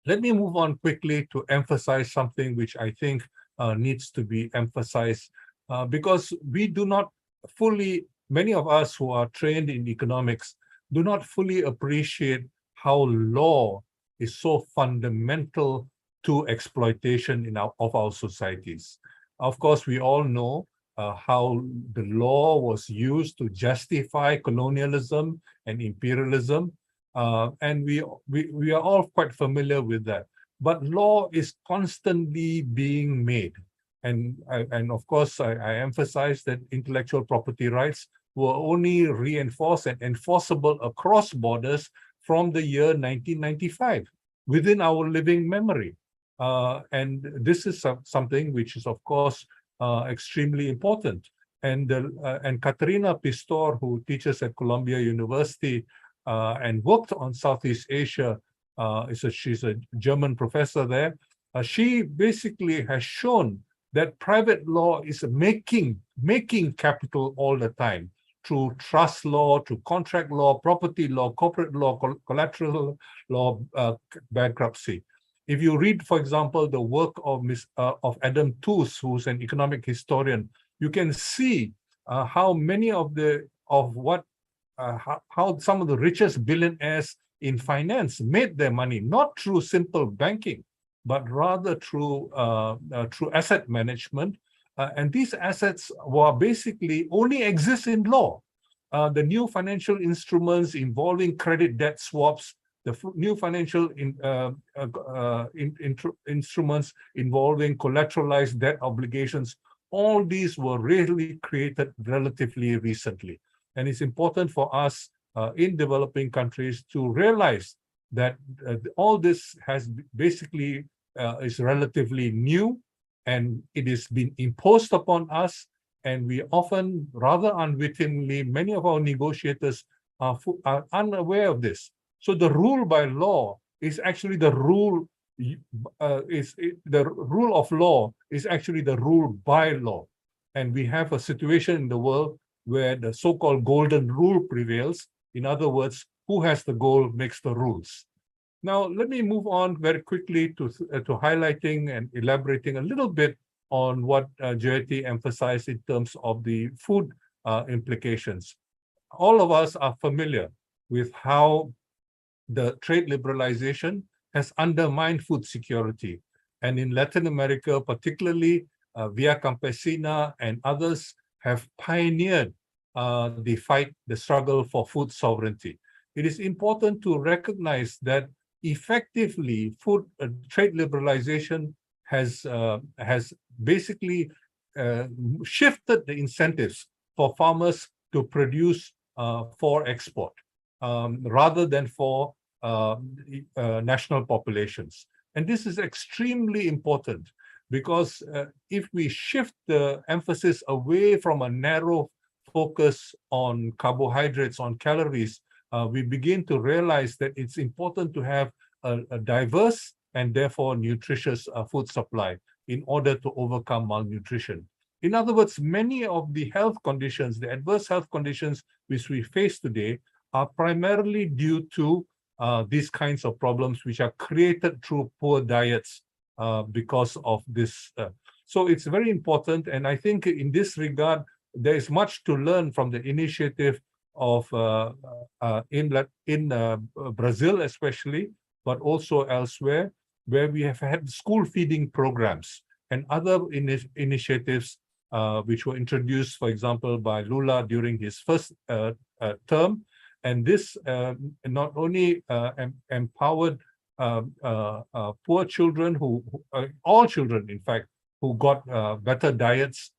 Let me move on quickly to emphasize something which I think needs to be emphasized because we do not fully, many of us who are trained in economics do not fully appreciate how law is so fundamental to exploitation of our societies. Of course, we all know how the law was used to justify colonialism and imperialism. And we are all quite familiar with that. but law is constantly being made. And of course, I emphasize that intellectual property rights were only reinforced and enforceable across borders from the year 1995 within our living memory. And this is something which is, of course, extremely important. And Katerina Pistor, who teaches at Columbia University and worked on Southeast Asia, she's a German professor there. She basically has shown that private law is making capital all the time through trust law, through contract law, property law, corporate law, collateral law, bankruptcy. If you read, for example, the work of Adam Tooze, who's an economic historian, you can see how many of how some of the richest billionaires in finance made their money, not through simple banking, but rather through asset management. And these assets were basically only exist in law. The new financial instruments involving credit debt swaps, the new financial instruments involving collateralized debt obligations, all these were really created relatively recently. And it's important for us in developing countries to realize that all this has basically is relatively new, and it has been imposed upon us. And we often, rather unwittingly, many of our negotiators are unaware of this. So the rule by law is actually the rule. The rule of law is actually the rule by law. And we have a situation in the world where the so-called golden rule prevails. In other words, who has the goal makes the rules. Now, let me move on very quickly to highlighting and elaborating a little bit on what Jayati emphasized in terms of the food implications. All of us are familiar with how the trade liberalization has undermined food security. And in Latin America, particularly Via Campesina and others have pioneered the struggle for food sovereignty. It is important to recognize that effectively food trade liberalization has basically shifted the incentives for farmers to produce for export rather than for national populations. And this is extremely important because if we shift the emphasis away from a narrow focus on carbohydrates, on calories, we begin to realize that it's important to have a diverse and therefore nutritious food supply in order to overcome malnutrition. In other words, many of the health conditions, the adverse health conditions which we face today are primarily due to these kinds of problems which are created through poor diets because of this. So it's very important. And I think in this regard, there is much to learn from the initiative of in Brazil especially, but also elsewhere, where we have had school feeding programs and other initiatives which were introduced, for example, by Lula during his first term. And this not only empowered poor children, all children, in fact, who got better diets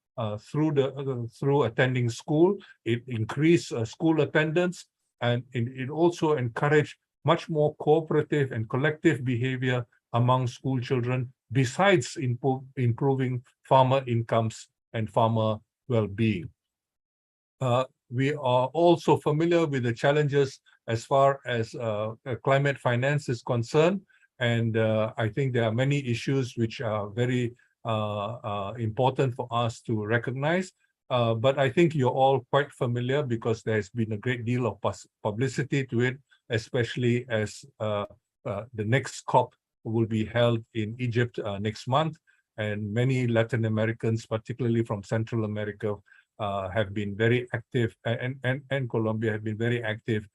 through attending school. It increased school attendance, and it also encouraged much more cooperative and collective behavior among school children, besides improving farmer incomes and farmer well-being. We are also familiar with the challenges as far as climate finance is concerned, and I think there are many issues which are very important for us to recognize. But I think you're all quite familiar because there's been a great deal of publicity to it, especially as the next COP will be held in Egypt next month. And many Latin Americans, particularly from Central America, have been very active, and Colombia have been very active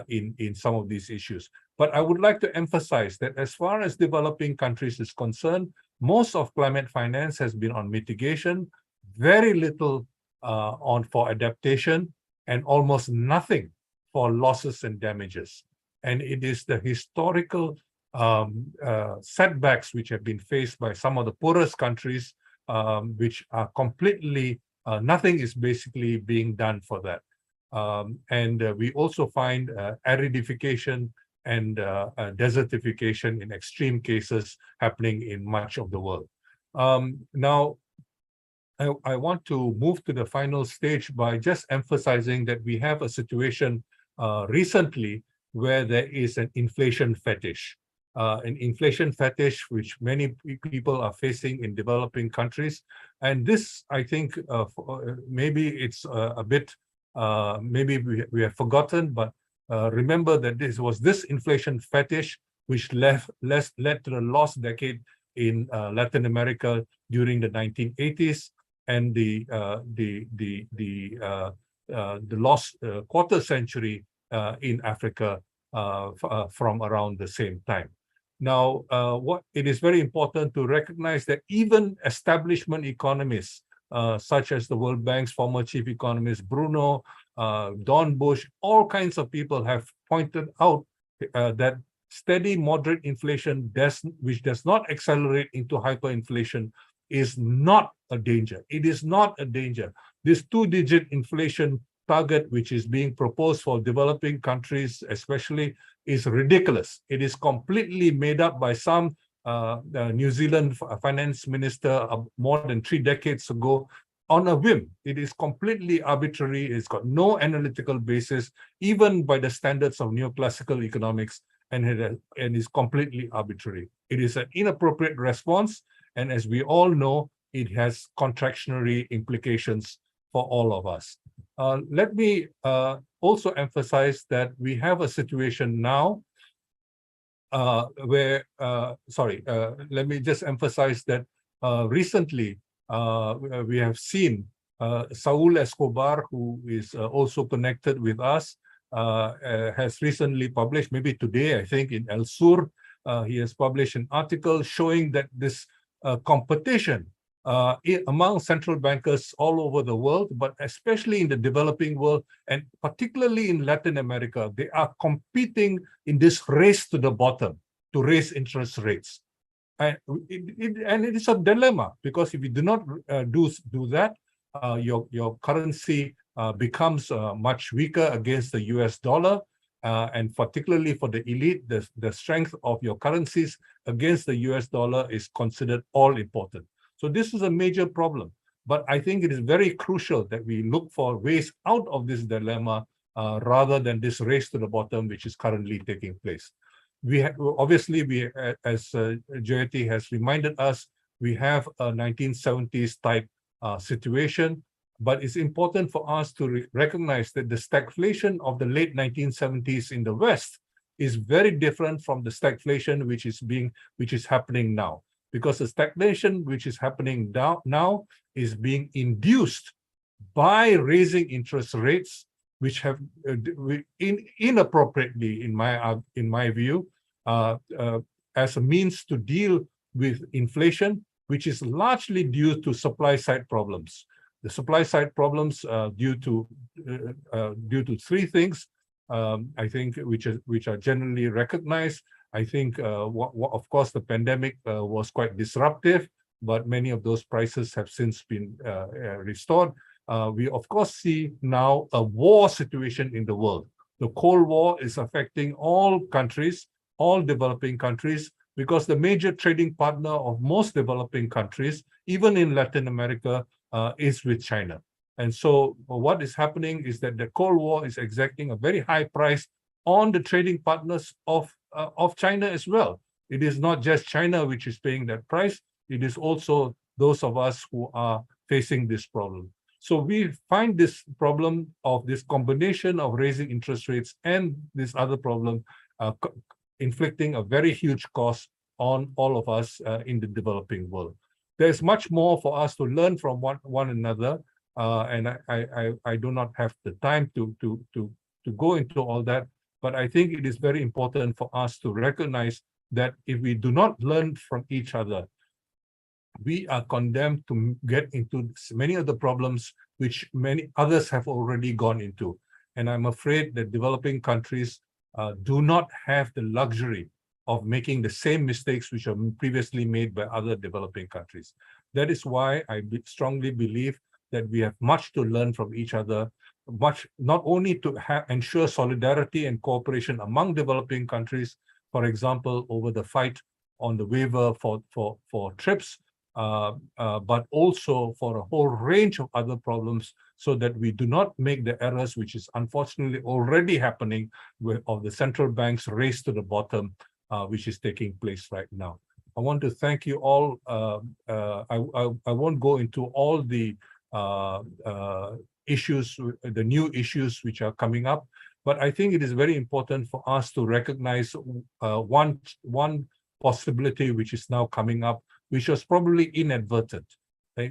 in some of these issues. But I would like to emphasize that as far as developing countries is concerned, most of climate finance has been on mitigation, very little for adaptation, and almost nothing for losses and damages. And it is the historical setbacks which have been faced by some of the poorest countries, which are completely, nothing is basically being done for that. We also find aridification and desertification in extreme cases happening in much of the world. Now, I want to move to the final stage by just emphasizing that we have a situation recently where there is an inflation fetish. An inflation fetish which many people are facing in developing countries. And this, I think, maybe it's a bit, maybe we have forgotten, but remember that this was this inflation fetish which led to the lost decade in Latin America during the 1980s and the lost quarter century in Africa from around the same time. Now, it is very important to recognize that even establishment economists, such as the World Bank's former chief economist Bruno, Don Bush, all kinds of people have pointed out that steady, moderate inflation, which does not accelerate into hyperinflation, is not a danger. It is not a danger. This two-digit inflation target, which is being proposed for developing countries, especially, is ridiculous. It is completely made up by some New Zealand finance minister more than 3 decades ago on a whim. It is completely arbitrary. It's got no analytical basis, even by the standards of neoclassical economics, and is completely arbitrary. It is an inappropriate response, and as we all know, it has contractionary implications for all of us. Let me also emphasize that we have a situation now where, let me just emphasize that recently we have seen Saul Escobar, who is also connected with us, has recently published, maybe today, I think, in El Sur, he has published an article showing that this competition among central bankers all over the world, but especially in the developing world, and particularly in Latin America, they are competing in this race to the bottom to raise interest rates. And it is a dilemma, because if you do not do that, your currency becomes much weaker against the US dollar, and particularly for the elite, the strength of your currencies against the US dollar is considered all important. So this is a major problem, but I think it is very crucial that we look for ways out of this dilemma rather than this race to the bottom, which is currently taking place. Obviously, as Jayati has reminded us, we have a 1970s type situation, but it's important for us to recognize that the stagflation of the late 1970s in the West is very different from the stagflation which is happening now. Because the stagnation which is happening now is being induced by raising interest rates, which have inappropriately, in my view, as a means to deal with inflation, which is largely due to supply side problems. The supply side problems due to 3 things, I think, which are generally recognized. I think, of course, the pandemic was quite disruptive, but many of those prices have since been restored. We, of course, see now a war situation in the world. The Cold War is affecting all countries, all developing countries, because the major trading partner of most developing countries, even in Latin America, is with China. And so what is happening is that the Cold War is exacting a very high price on the trading partners of China as well. It is not just China which is paying that price, it is also those of us who are facing this problem. So we find this problem of this combination of raising interest rates and this other problem inflicting a very huge cost on all of us in the developing world. There's much more for us to learn from one another, and I do not have the time to go into all that. But I think it is very important for us to recognize that if we do not learn from each other, we are condemned to get into many of the problems which many others have already gone into. And I'm afraid that developing countries do not have the luxury of making the same mistakes which are previously made by other developing countries. That is why I strongly believe that we have much to learn from each other, not only to ensure solidarity and cooperation among developing countries, for example, over the fight on the waiver for TRIPS, but also for a whole range of other problems, so that we do not make the errors which is unfortunately already happening of the central bank's race to the bottom, which is taking place right now. I want to thank you all. I won't go into all the issues, the new issues which are coming up, but I think it is very important for us to recognize one possibility which is now coming up, which was probably inadvertent.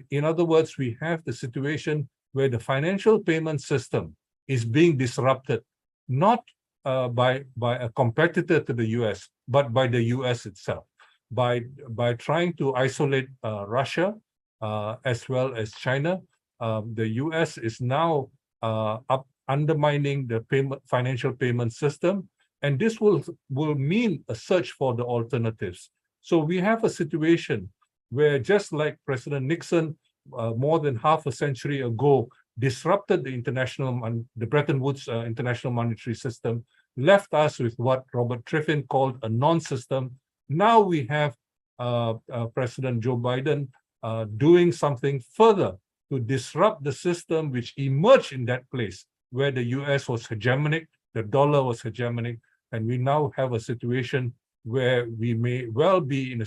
In other words, we have the situation where the financial payment system is being disrupted, not by a competitor to the US, but by the US itself, by trying to isolate Russia as well as China. The US is now undermining the financial payment system, and this will mean a search for the alternatives. So we have a situation where, just like President Nixon more than half a century ago disrupted the Bretton Woods international monetary system, left us with what Robert Triffin called a non-system. Now we have President Joe Biden doing something further to disrupt the system which emerged in that place, where the US was hegemonic, the dollar was hegemonic, and we now have a situation where we may well be in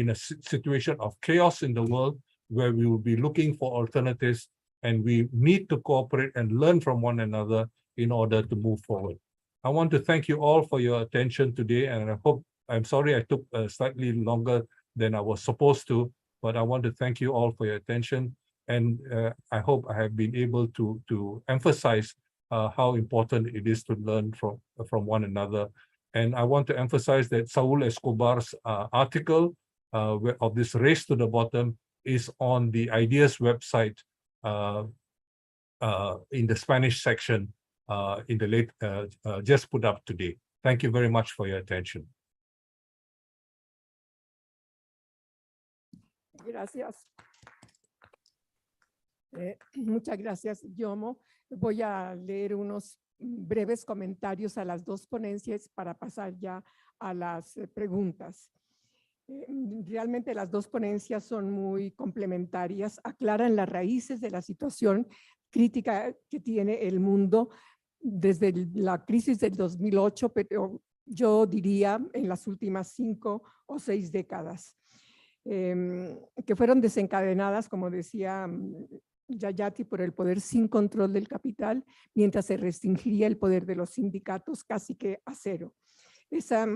a situation of chaos in the world, where we will be looking for alternatives, and we need to cooperate and learn from one another in order to move forward. I want to thank you all for your attention today, and I'm sorry I took slightly longer than I was supposed to, but I want to thank you all for your attention, and I hope I have been able to emphasize how important it is to learn from one another. And I want to emphasize that Saul Escobar's article of this race to the bottom is on the IDEAS website in the Spanish section in the just put up today. Thank you very much for your attention. Gracias. Muchas gracias, Jomo. Voy a leer unos breves comentarios a las dos ponencias para pasar ya a las preguntas. Realmente las dos ponencias son muy complementarias, aclaran las raíces de la situación crítica que tiene el mundo desde la crisis del 2008, pero yo diría en las últimas 5 o 6 décadas, que fueron desencadenadas, como decía Jayati, por el poder sin control del capital, mientras se restringía el poder de los sindicatos casi que a cero. Esa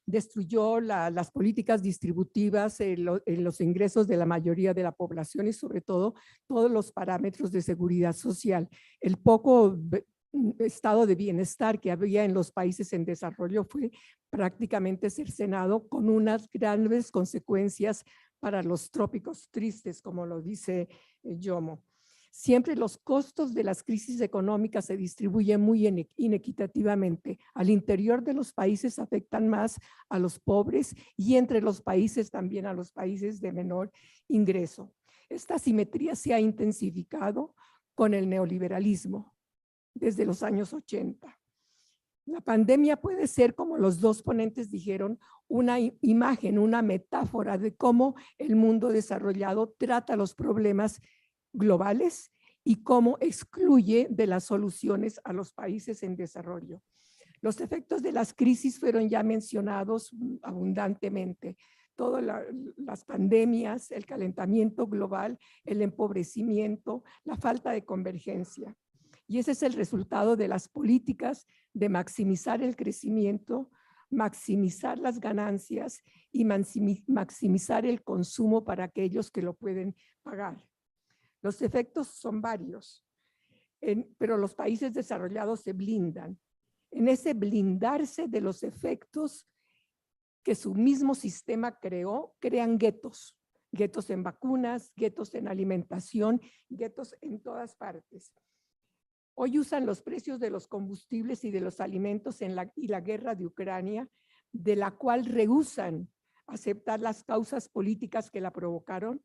destruyó las políticas distributivas en los ingresos de la mayoría de la población y sobre todo todos los parámetros de seguridad social. El poco estado de bienestar que había en los países en desarrollo fue prácticamente cercenado, con unas grandes consecuencias para los trópicos tristes, como lo dice Jomo. Siempre los costos de las crisis económicas se distribuyen muy inequitativamente. Al interior de los países afectan más a los pobres y entre los países también a los países de menor ingreso. Esta asimetría se ha intensificado con el neoliberalismo desde los años 80. La pandemia puede ser, como los dos ponentes dijeron, una imagen, una metáfora de cómo el mundo desarrollado trata los problemas globales y cómo excluye de las soluciones a los países en desarrollo. Los efectos de las crisis fueron ya mencionados abundantemente. Todas las pandemias, el calentamiento global, el empobrecimiento, la falta de convergencia. Y ese es el resultado de las políticas de maximizar el crecimiento, maximizar las ganancias y maximizar el consumo para aquellos que lo pueden pagar. Los efectos son varios, pero los países desarrollados se blindan. En ese blindarse de los efectos que su mismo sistema creó, crean guetos. Guetos en vacunas, guetos en alimentación, guetos en todas partes. Hoy usan los precios de los combustibles y de los alimentos y la guerra de Ucrania, de la cual rehúsan aceptar las causas políticas que la provocaron,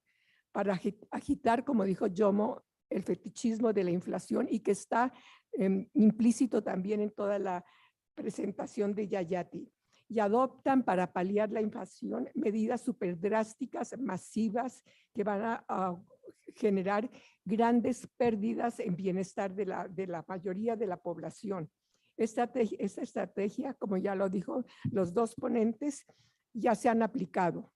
para agitar, como dijo Jomo, el fetichismo de la inflación, y que está implícito también en toda la presentación de Jayati. Y adoptan para paliar la inflación medidas súper drásticas, masivas, que van a generar grandes pérdidas en bienestar de la mayoría de la población. Esta estrategia, como ya lo dijo los dos ponentes, ya se han aplicado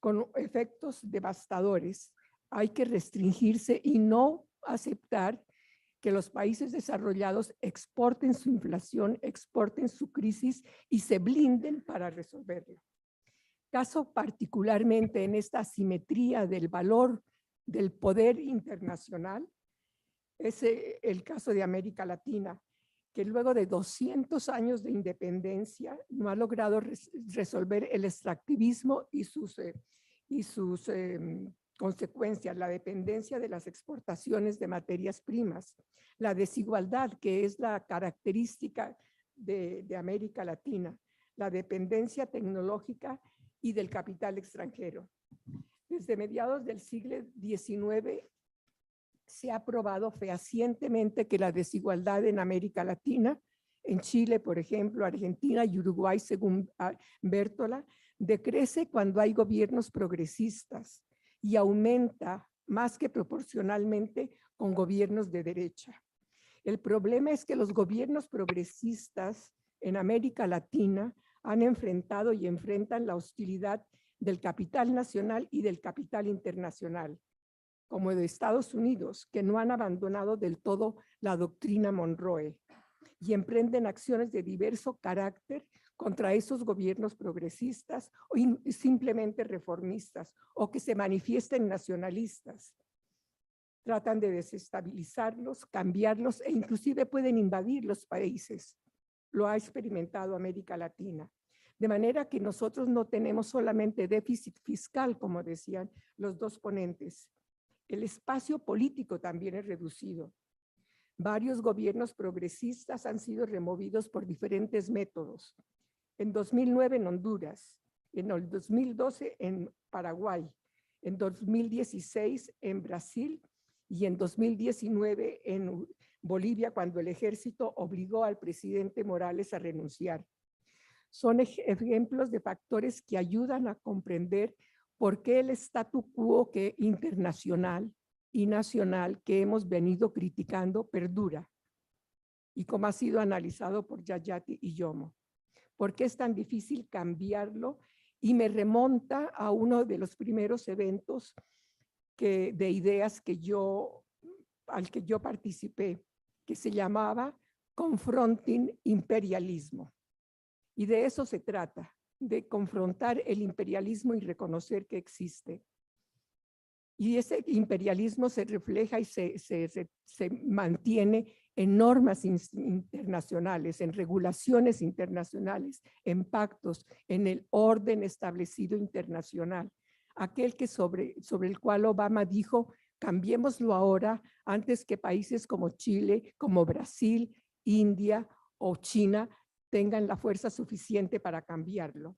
con efectos devastadores. Hay que restringirse y no aceptar que los países desarrollados exporten su inflación, exporten su crisis y se blinden para resolverlo. Caso particularmente en esta asimetría del valor del poder internacional es el caso de América Latina, que luego de 200 años de independencia no ha logrado resolver el extractivismo y sus consecuencias, la dependencia de las exportaciones de materias primas, la desigualdad que es la característica de América Latina, la dependencia tecnológica y del capital extranjero. Desde mediados del siglo XIX se ha probado fehacientemente que la desigualdad en América Latina, en Chile, por ejemplo, Argentina y Uruguay, según Bertola, decrece cuando hay gobiernos progresistas y aumenta más que proporcionalmente con gobiernos de derecha. El problema es que los gobiernos progresistas en América Latina han enfrentado y enfrentan la hostilidad del capital nacional y del capital internacional, como de Estados Unidos, que no han abandonado del todo la doctrina Monroe y emprenden acciones de diverso carácter contra esos gobiernos progresistas o simplemente reformistas o que se manifiesten nacionalistas. Tratan de desestabilizarlos, cambiarlos e inclusive pueden invadir los países. Lo ha experimentado América Latina. De manera que nosotros no tenemos solamente déficit fiscal, como decían los dos ponentes. El espacio político también es reducido. Varios gobiernos progresistas han sido removidos por diferentes métodos. En 2009 en Honduras, en el 2012 en Paraguay, en 2016 en Brasil y en 2019 en Bolivia, cuando el ejército obligó al presidente Morales a renunciar. Son ejemplos de factores que ayudan a comprender por qué el statu quo internacional y nacional que hemos venido criticando perdura, y como ha sido analizado por Jayati y Jomo. ¿Por qué es tan difícil cambiarlo? Y me remonta a uno de los primeros eventos de ideas al que yo participé, que se llamaba Confronting Imperialismo. Y de eso se trata, de confrontar el imperialismo y reconocer que existe. Y ese imperialismo se refleja y se mantiene en normas internacionales, en regulaciones internacionales, en pactos, en el orden establecido internacional. Aquel que sobre el cual Obama dijo, cambiémoslo ahora antes que países como Chile, como Brasil, India o China tengan la fuerza suficiente para cambiarlo.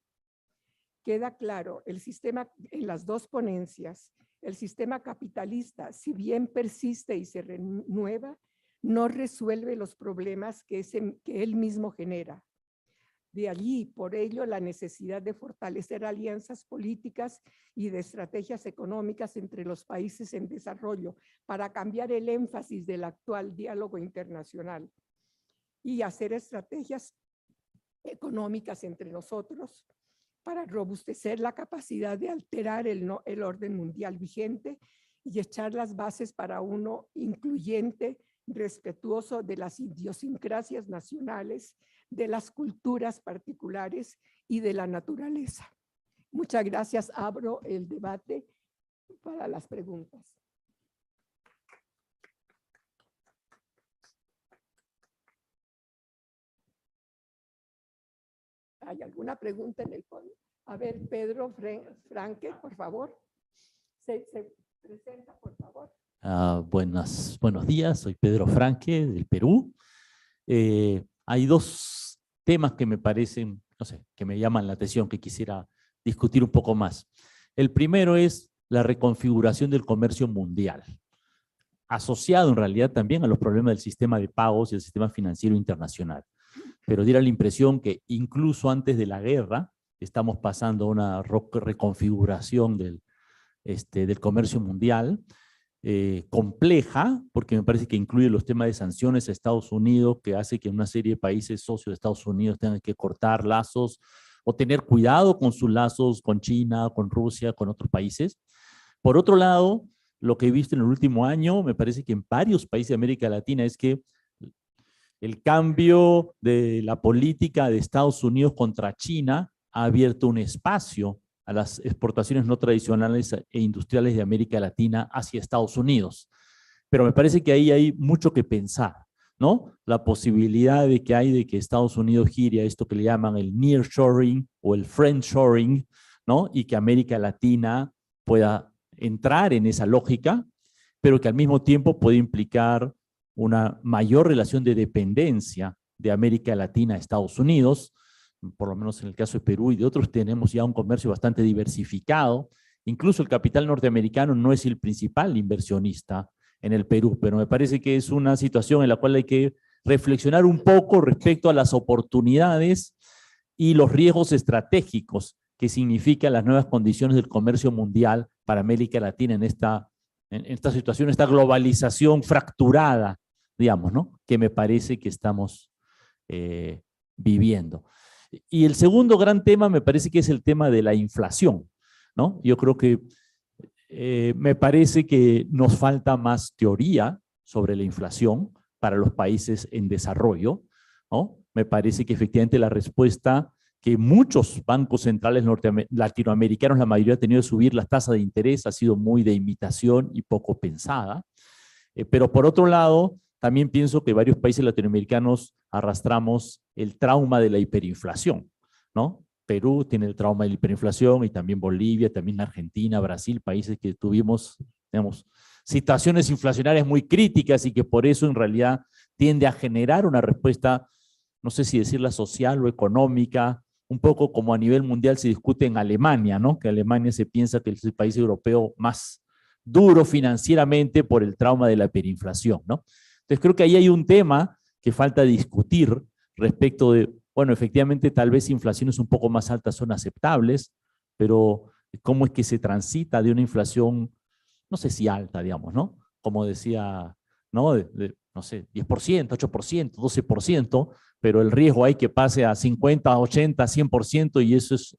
Queda claro, el sistema en las dos ponencias, el sistema capitalista, si bien persiste y se renueva, no resuelve los problemas que él mismo genera. De allí, por ello, la necesidad de fortalecer alianzas políticas y de estrategias económicas entre los países en desarrollo para cambiar el énfasis del actual diálogo internacional y hacer estrategias económicas entre nosotros para robustecer la capacidad de alterar el orden mundial vigente y echar las bases para uno incluyente, respetuoso de las idiosincrasias nacionales, de las culturas particulares y de la naturaleza. Muchas gracias. Abro el debate para las preguntas. ¿Hay alguna pregunta en el fondo? A ver, Pedro Franque, por favor. Se presenta, por favor. Buenos días, soy Pedro Franque del Perú. Hay dos temas que me parecen, no sé, que me llaman la atención, que quisiera discutir un poco más. El primero es la reconfiguración del comercio mundial, asociado en realidad también a los problemas del sistema de pagos y el sistema financiero internacional. Pero diera la impresión que incluso antes de la guerra estamos pasando a una reconfiguración del comercio mundial, compleja, porque me parece que incluye los temas de sanciones a Estados Unidos, que hace que una serie de países socios de Estados Unidos tengan que cortar lazos o tener cuidado con sus lazos con China, con Rusia, con otros países. Por otro lado, lo que he visto en el último año, me parece que en varios países de América Latina es que el cambio de la política de Estados Unidos contra China ha abierto un espacio a las exportaciones no tradicionales e industriales de América Latina hacia Estados Unidos. Pero me parece que ahí hay mucho que pensar, ¿no? La posibilidad de que Estados Unidos gire a esto que le llaman el nearshoring o el friendshoring, ¿no? Y que América Latina pueda entrar en esa lógica, pero que al mismo tiempo puede implicar una mayor relación de dependencia de América Latina a Estados Unidos. Por lo menos en el caso de Perú y de otros, tenemos ya un comercio bastante diversificado. Incluso el capital norteamericano no es el principal inversionista en el Perú, pero me parece que es una situación en la cual hay que reflexionar un poco respecto a las oportunidades y los riesgos estratégicos que significan las nuevas condiciones del comercio mundial para América Latina en esta situación, esta globalización fracturada, digamos, ¿no? Que me parece que estamos viviendo. Y el segundo gran tema me parece que es el tema de la inflación, ¿no? Yo creo que me parece que nos falta más teoría sobre la inflación para los países en desarrollo, ¿no? Me parece que efectivamente la respuesta que muchos bancos centrales latinoamericanos, la mayoría, han tenido de subir las tasas de interés ha sido muy de imitación y poco pensada. Pero por otro lado, también pienso que varios países latinoamericanos arrastramos el trauma de la hiperinflación, ¿no? Perú tiene el trauma de la hiperinflación y también Bolivia, también Argentina, Brasil, países que tuvimos, digamos, situaciones inflacionarias muy críticas y que por eso en realidad tiende a generar una respuesta, no sé si decirla social o económica, un poco como a nivel mundial se discute en Alemania, ¿no? Que Alemania se piensa que es el país europeo más duro financieramente por el trauma de la hiperinflación, ¿no? Entonces creo que ahí hay un tema que falta discutir respecto de, bueno, efectivamente tal vez inflaciones un poco más altas son aceptables, pero cómo es que se transita de una inflación, no sé si alta, digamos, ¿no? Como decía, ¿no? No sé, 10%, 8%, 12%, pero el riesgo hay que pase a 50, 80, 100% y eso es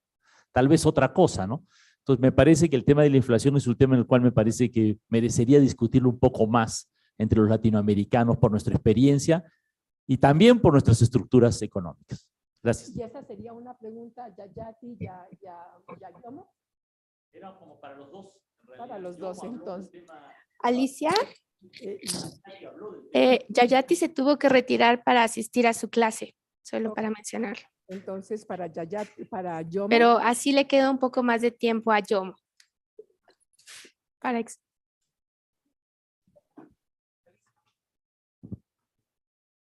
tal vez otra cosa, ¿no? Entonces me parece que el tema de la inflación es un tema en el cual me parece que merecería discutirlo un poco más entre los latinoamericanos por nuestra experiencia y también por nuestras estructuras económicas. Gracias. Y esa sería una pregunta, Jayati, ya Jomo. Era como para los dos. Para los dos, entonces. Alicia, Jayati se tuvo que retirar para asistir a su clase, solo para mencionarlo. Entonces, para Jayati, para Jomo. Pero así le queda un poco más de tiempo a Jomo.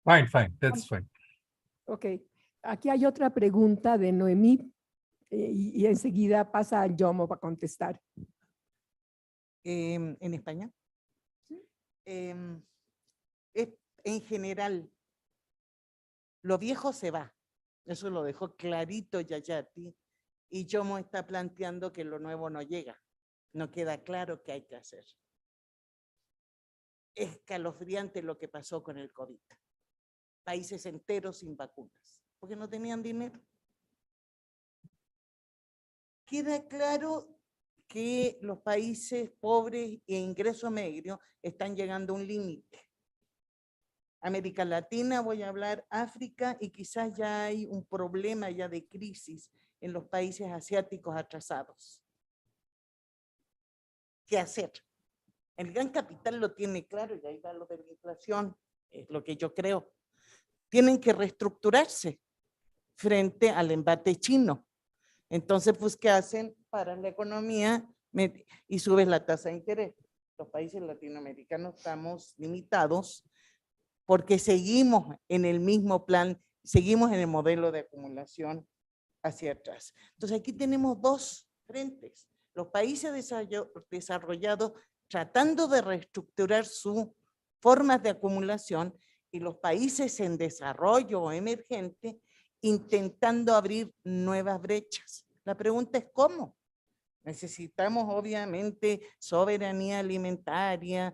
Fine, that's fine. Ok, aquí hay otra pregunta de Noemí y enseguida pasa a Jomo para contestar. ¿En España? En general, lo viejo se va. Eso lo dejó clarito Jayati. Y Jomo está planteando que lo nuevo no llega. No queda claro qué hay que hacer. Es escalofriante lo que pasó con el COVID. Países enteros sin vacunas, porque no tenían dinero. Queda claro que los países pobres e ingreso medio están llegando a un límite. América Latina, voy a hablar, África, y quizás ya hay un problema ya de crisis en los países asiáticos atrasados. ¿Qué hacer? El gran capital lo tiene claro, y ahí va lo de la inflación, es lo que yo creo. Tienen que reestructurarse frente al embate chino. Entonces, pues, ¿qué hacen? Paran la economía y suben la tasa de interés. los países latinoamericanos estamos limitados porque seguimos en el mismo plan, seguimos en el modelo de acumulación hacia atrás. Entonces aquí tenemos dos frentes. Los países desarrollados tratando de reestructurar sus formas de acumulación y los países en desarrollo o emergente intentando abrir nuevas brechas. La pregunta es ¿cómo? Necesitamos obviamente soberanía alimentaria,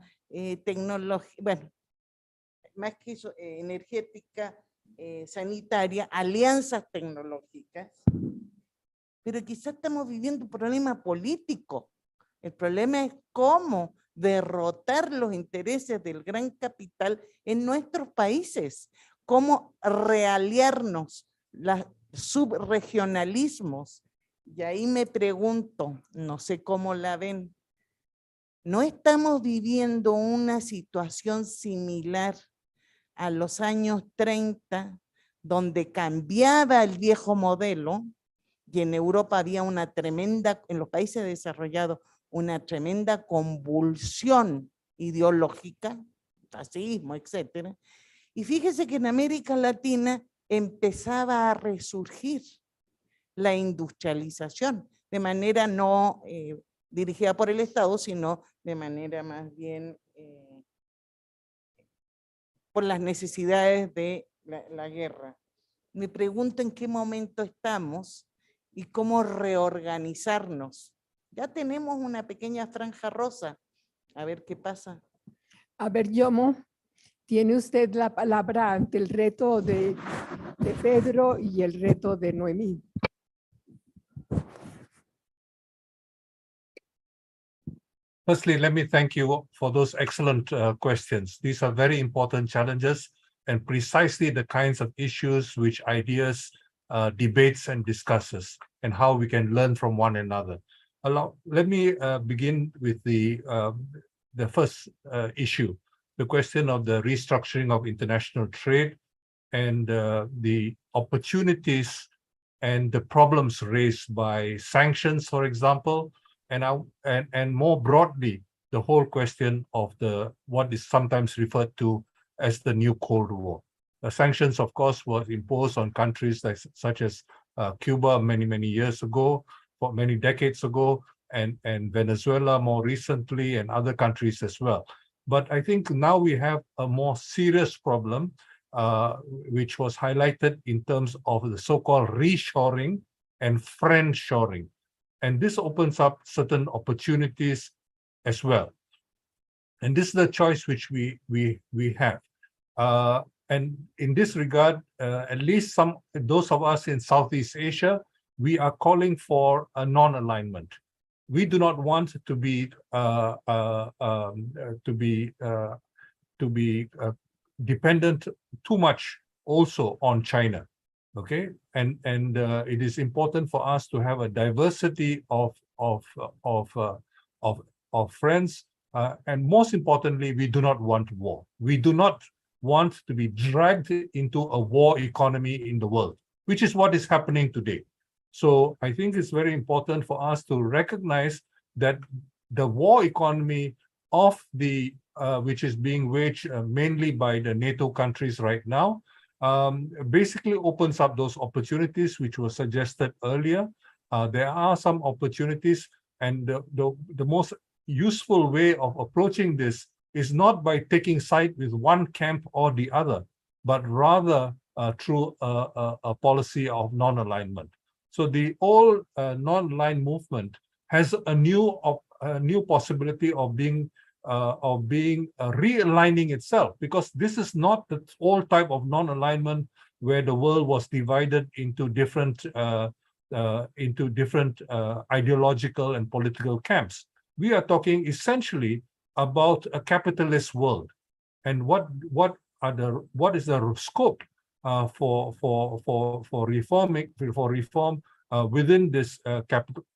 tecnología, bueno, más que eso, energética, sanitaria, alianzas tecnológicas, pero quizás estamos viviendo un problema político. El problema es cómo derrotar los intereses del gran capital en nuestros países, cómo realiarnos los subregionalismos. Y ahí me pregunto, no sé cómo la ven, ¿no estamos viviendo una situación similar a los años 30, donde cambiaba el viejo modelo y en Europa había una tremenda, en los países desarrollados, una tremenda convulsión ideológica, fascismo, etcétera? Y fíjese que en América Latina empezaba a resurgir la industrialización, de manera no dirigida por el Estado, sino de manera más bien por las necesidades de la guerra. Me pregunto en qué momento estamos y cómo reorganizarnos. Ya tenemos una pequeña franja rosa. A ver qué pasa. A ver, Jomo, tiene usted la palabra ante el reto de Pedro y el reto de Noemí. Firstly, let me thank you for those excellent questions. These are very important challenges and precisely the kinds of issues which IDEAS debates and discusses and how we can learn from one another. Let me begin with the first issue, the question of the restructuring of international trade and the opportunities and the problems raised by sanctions, for example, and more broadly, the whole question of what is sometimes referred to as the new Cold War. The sanctions, of course, were imposed on countries such as Cuba many years ago, many decades ago, and Venezuela more recently, and other countries as well. But I think now we have a more serious problem, which was highlighted in terms of the so-called reshoring and friendshoring. And this opens up certain opportunities as well. And this is the choice which we have. And in this regard, at least those of us in Southeast Asia, we are calling for a non-alignment. We do not want to be dependent too much also on China. Okay, and it is important for us to have a diversity of friends, and most importantly, we do not want war. We do not want to be dragged into a war economy in the world, which is what is happening today. So I think it's very important for us to recognize that the war economy of the which is being waged mainly by the NATO countries right now, basically opens up those opportunities which were suggested earlier. There are some opportunities, and the most useful way of approaching this is not by taking side with one camp or the other, but rather through a policy of non-alignment. So the old non-aligned movement has a new possibility of being realigning itself, because this is not the old type of non-alignment where the world was divided into different ideological and political camps. We are talking essentially about a capitalist world, and what is the scope for reform within this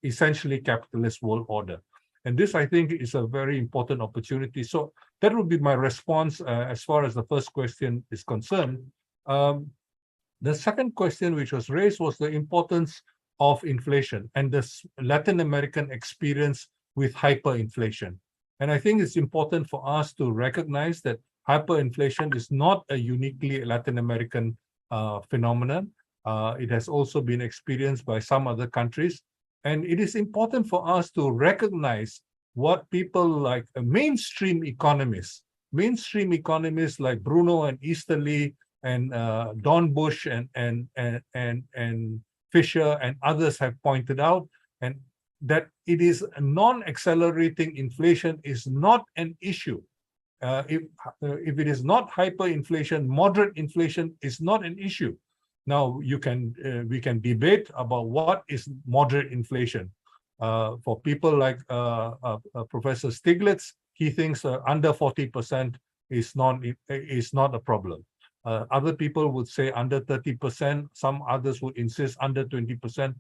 essentially capitalist world order. And this, I think, is a very important opportunity. So that would be my response as far as the first question is concerned. The second question which was raised was the importance of inflation and the Latin American experience with hyperinflation. And I think it's important for us to recognize that hyperinflation is not a uniquely Latin American phenomenon. It has also been experienced by some other countries. And it is important for us to recognize what people like mainstream economists like Bruno and Easterly and Don Bush and Fisher and others have pointed out, and that it is non-accelerating inflation is not an issue. If it is not hyperinflation, moderate inflation is not an issue. Now we can debate about what is moderate inflation. For people like Professor Stiglitz, he thinks under 40% is not a problem. Other people would say under 30%. Some others would insist under 20%.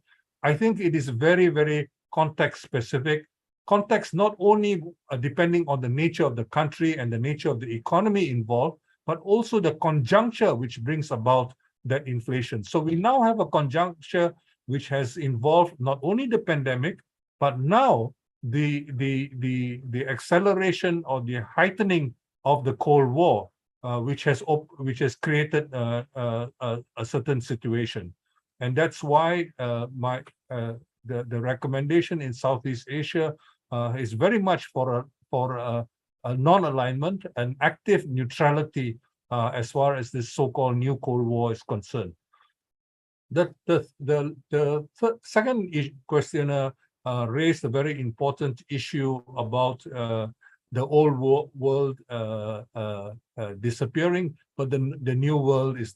I think it is very, very context specific. Context not only depending on the nature of the country and the nature of the economy involved, but also the conjuncture which brings about that inflation. So we now have a conjuncture which has involved not only the pandemic, but now the acceleration or the heightening of the Cold War, which has created a certain situation. And that's why the recommendation in Southeast Asia is very much for a non-alignment, an active neutrality as far as this so-called new Cold War is concerned. The second questioner raised a very important issue about the old world disappearing, but the new world is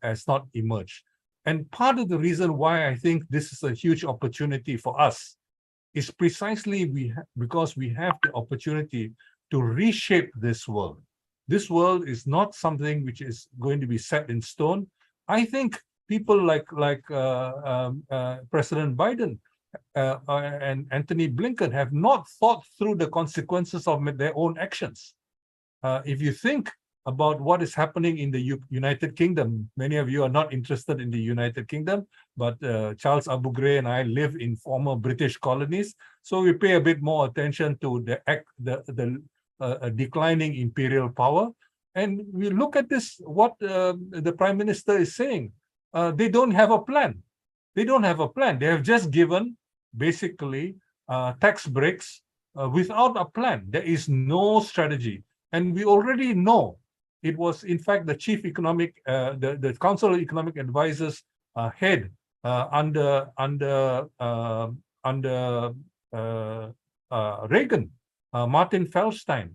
has not emerged. And part of the reason why I think this is a huge opportunity for us is precisely because we have the opportunity to reshape this world. This world is not something which is going to be set in stone. I think people like President Biden and Anthony Blinken have not thought through the consequences of their own actions. If you think about what is happening in the United Kingdom, many of you are not interested in the United Kingdom, but Charles Abugre and I live in former British colonies, so we pay a bit more attention to the declining imperial power. And we look at this, what the Prime Minister is saying. They don't have a plan. They don't have a plan. They have just given, basically, tax breaks without a plan. There is no strategy. And we already know it was, in fact, the chief economic, the Council of Economic Advisors head under Reagan, Martin Feldstein,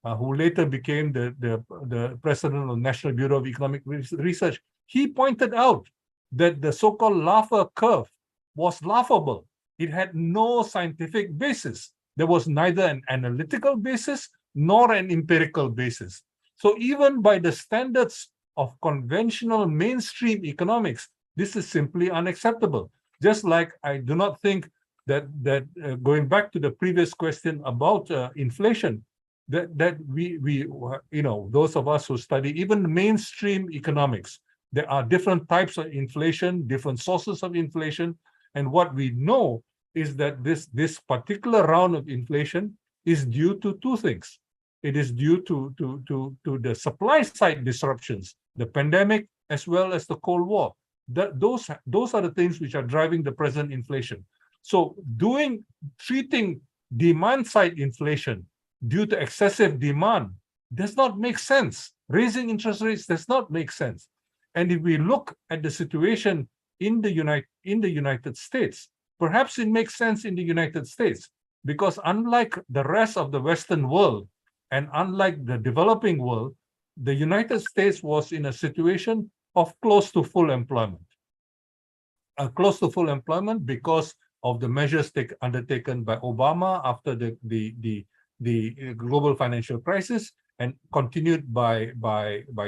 who later became the president of the National Bureau of Economic Research. He pointed out that the so-called Laffer curve was laughable. It had no scientific basis. There was neither an analytical basis nor an empirical basis. So even by the standards of conventional mainstream economics, this is simply unacceptable. Just like I do not think that going back to the previous question about inflation, that we those of us who study even mainstream economics, there are different types of inflation, different sources of inflation, and what we know is that this particular round of inflation is due to two things. It is due to the supply side disruptions, the pandemic, as well as the Cold War. Those are the things which are driving the present inflation. So treating demand side inflation due to excessive demand does not make sense. Raising interest rates does not make sense. And if we look at the situation in the United States, perhaps it makes sense in the United States, because unlike the rest of the Western world, and unlike the developing world, the United States was in a situation of close to full employment. Close to full employment because of the measures undertaken by Obama after the global financial crisis, and continued by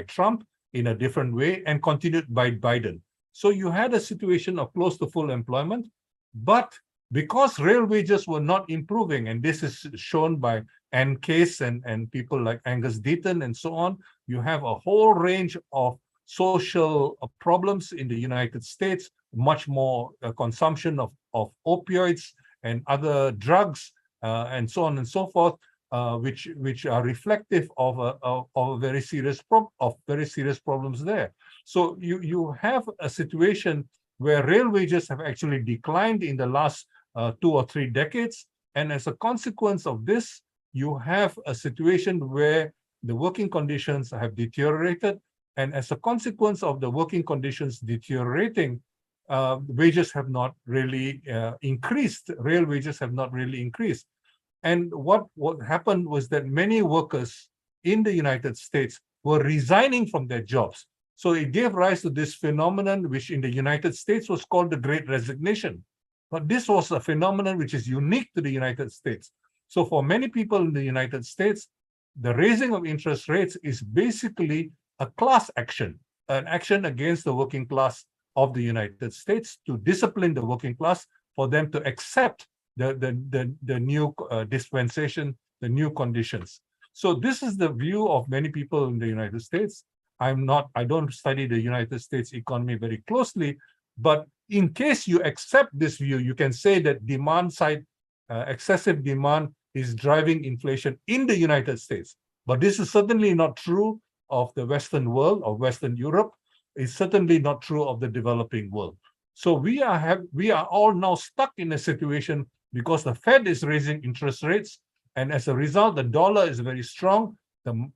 Trump in a different way, and continued by Biden. So you had a situation of close to full employment, but because real wages were not improving, and this is shown by Ann Case and people like Angus Deaton and so on, you have a whole range of social problems in the United States, much more consumption of opioids and other drugs, and so on and so forth, which are reflective of a very serious problems there. So you have a situation where real wages have actually declined in the last 2 or 3 decades, and as a consequence of this, you have a situation where the working conditions have deteriorated, and as a consequence of the working conditions deteriorating, wages have not really increased. Real wages have not really increased. And what happened was that many workers in the United States were resigning from their jobs. So it gave rise to this phenomenon, which in the United States was called the Great Resignation. But this was a phenomenon which is unique to the United States. So for many people in the United States, the raising of interest rates is basically a class action, an action against the working class of the United States to discipline the working class for them to accept the new dispensation, the new conditions. So this is the view of many people in the United States. I don't study the United States economy very closely, but in case you accept this view, you can say that demand side, excessive demand is driving inflation in the United States. But this is certainly not true of the Western world or Western Europe. It's certainly not true of the developing world. So we are all now stuck in a situation because the Fed is raising interest rates, and as a result, the dollar is very strong. The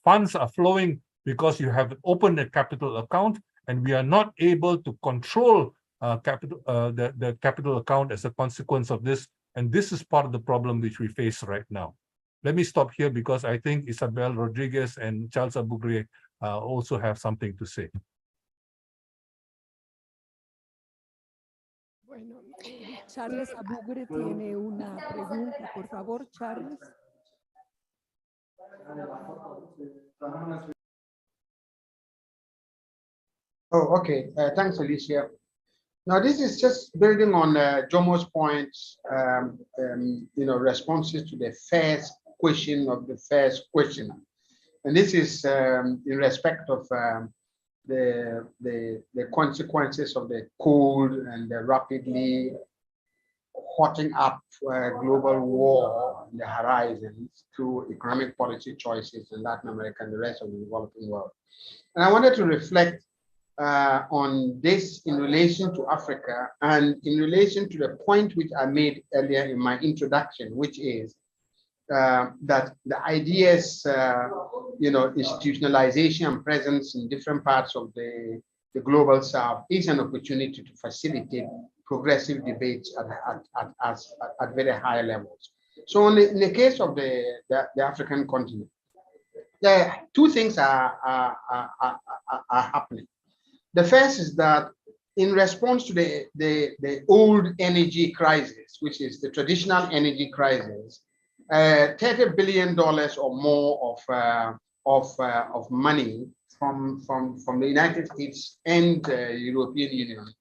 funds are flowing because you have opened a capital account, and we are not able to control the capital account as a consequence of this. And this is part of the problem which we face right now. Let me stop here because I think Isabel Rodriguez and Charles Abugre also have something to say. Bueno, Charles Abugre tiene una pregunta, por favor, Charles. Oh, okay. Thanks, Alicia. Now, this is just building on Jomo's points, responses to the first question of the first question. And this is in respect of the consequences of the cold and the rapidly hotting up global war on the horizons through economic policy choices in Latin America and the rest of the developing world. And I wanted to reflect on this in relation to Africa and in relation to the point which I made earlier in my introduction, which is that the ideas, institutionalization and presence in different parts of the global South is an opportunity to facilitate progressive debates at very high levels. So in the case of the African continent, two things are happening. The first is that in response to the old energy crisis, which is the traditional energy crisis, $30 billion or more of money from the United States and the European Union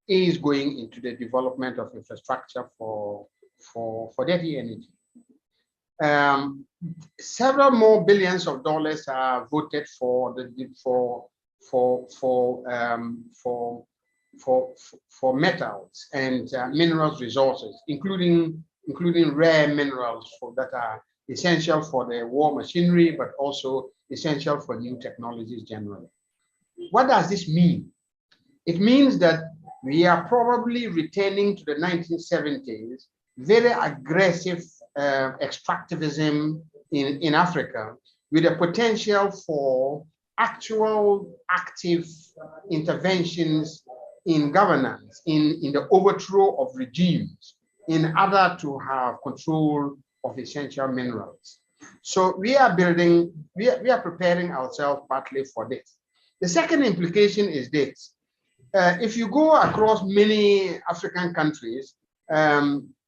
is going into the development of infrastructure for dirty energy. Several more billions of dollars are voted for metals and minerals resources, including rare minerals that are essential for the war machinery, but also essential for new technologies generally. What does this mean? It means that we are probably returning to the 1970s, very aggressive extractivism in Africa, with a potential for actual active interventions in governance, in the overthrow of regimes, in order to have control of essential minerals. So we are preparing ourselves partly for this. The second implication is this. If you go across many African countries,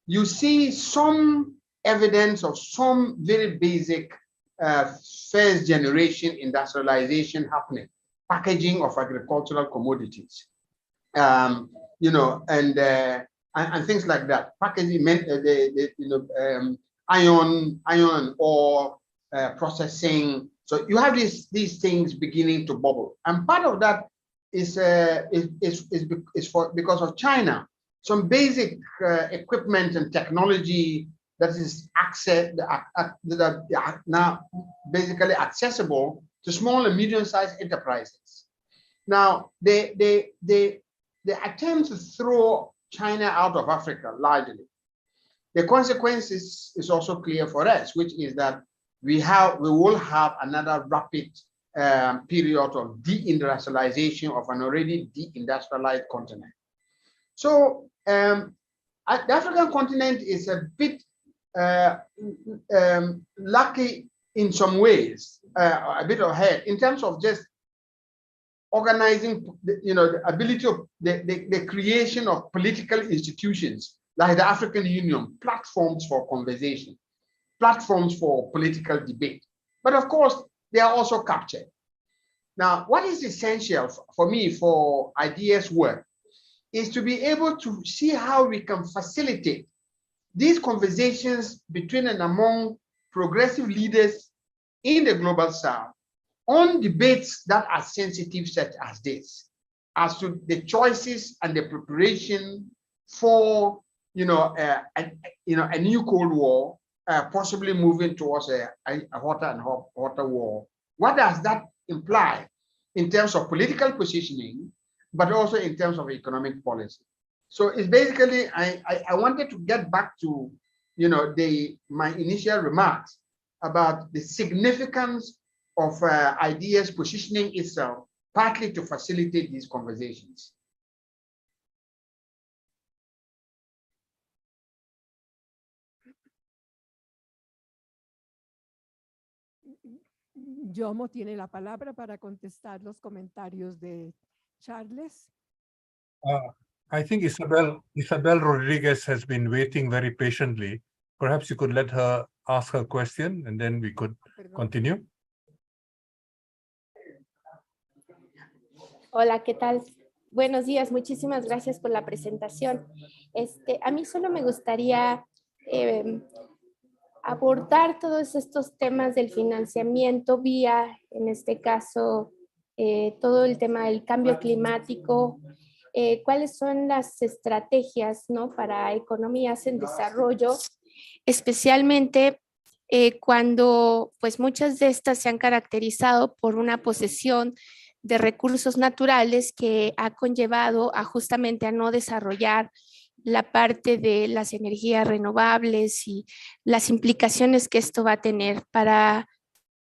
you see some evidence of some very basic first generation industrialization happening, packaging of agricultural commodities, and things like that. Packaging, iron and ore processing. So you have these things beginning to bubble, and part of that is because of China. Some basic equipment and technology that is now basically accessible to small and medium-sized enterprises. Now, they attempt to throw China out of Africa largely. The consequences is also clear for us, which is that we will have another rapid period of deindustrialization of an already deindustrialized continent. So the African continent is a bit lucky in some ways, a bit ahead in terms of just organizing, the ability of the creation of political institutions like the African Union, platforms for conversation, platforms for political debate. But of course, they are also captured. Now, what is essential for me for IDEA's work is to be able to see how we can facilitate these conversations between and among progressive leaders in the global south on debates that are sensitive such as this, as to the choices and the preparation for a new Cold War, possibly moving towards a hotter and hotter war. What does that imply in terms of political positioning, but also in terms of economic policy? So it's basically, I wanted to get back to my initial remarks about the significance of IDEA's positioning itself, partly to facilitate these conversations. Jomo tiene la palabra para contestar los comentarios de Charles. I think Isabel Rodriguez has been waiting very patiently. Perhaps you could let her ask her question and then we could continue. Hola, ¿qué tal? Buenos días, muchísimas gracias por la presentación. A mí solo me gustaría abordar todos estos temas del financiamiento vía, en este caso, todo el tema del cambio climático, cuáles son las estrategias, ¿no?, para economías en desarrollo, especialmente cuando pues muchas de estas se han caracterizado por una posesión de recursos naturales que ha conllevado justamente a no desarrollar la parte de las energías renovables y las implicaciones que esto va a tener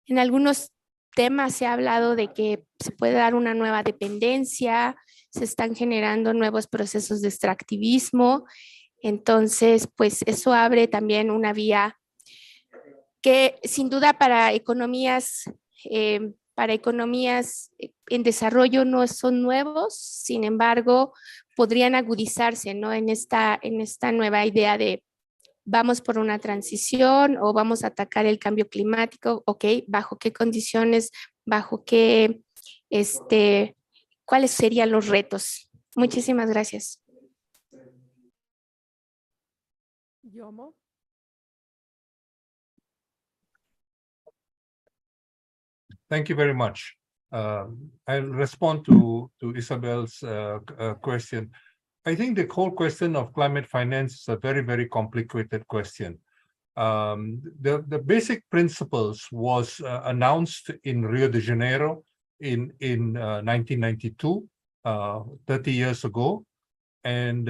en algunos temas se ha hablado de que se puede dar una nueva dependencia, se están generando nuevos procesos de extractivismo, entonces pues eso abre también una vía que sin duda para economías en desarrollo no son nuevos, sin embargo, podrían agudizarse, ¿no?, en esta nueva idea de vamos por una transición o vamos a atacar el cambio climático, ok, ¿bajo qué condiciones, bajo qué, cuáles serían los retos? Muchísimas gracias. Jomo. Thank you very much. I'll respond to Isabel's question. I think the whole question of climate finance is a very, very complicated question. The basic principles was announced in Rio de Janeiro in 1992, 30 years ago. And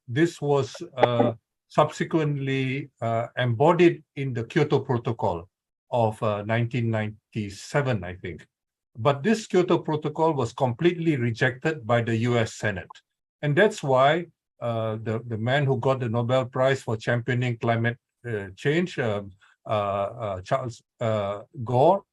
this was subsequently embodied in the Kyoto Protocol of 1997, I think. But this Kyoto Protocol was completely rejected by the US Senate. And that's why the man who got the Nobel Prize for championing climate change, Al Gore,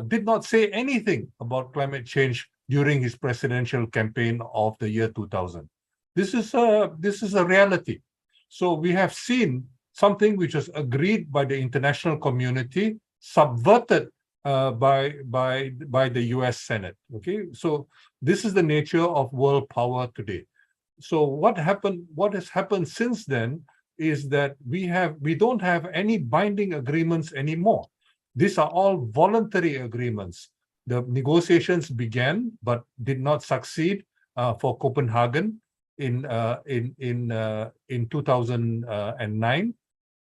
did not say anything about climate change during his presidential campaign of the year 2000. This is a reality. So we have seen something which was agreed by the international community, subverted by the US Senate. Okay, so this is the nature of world power today. So what has happened since then is that we don't have any binding agreements anymore. These are all voluntary agreements. The negotiations began but did not succeed for Copenhagen in 2009.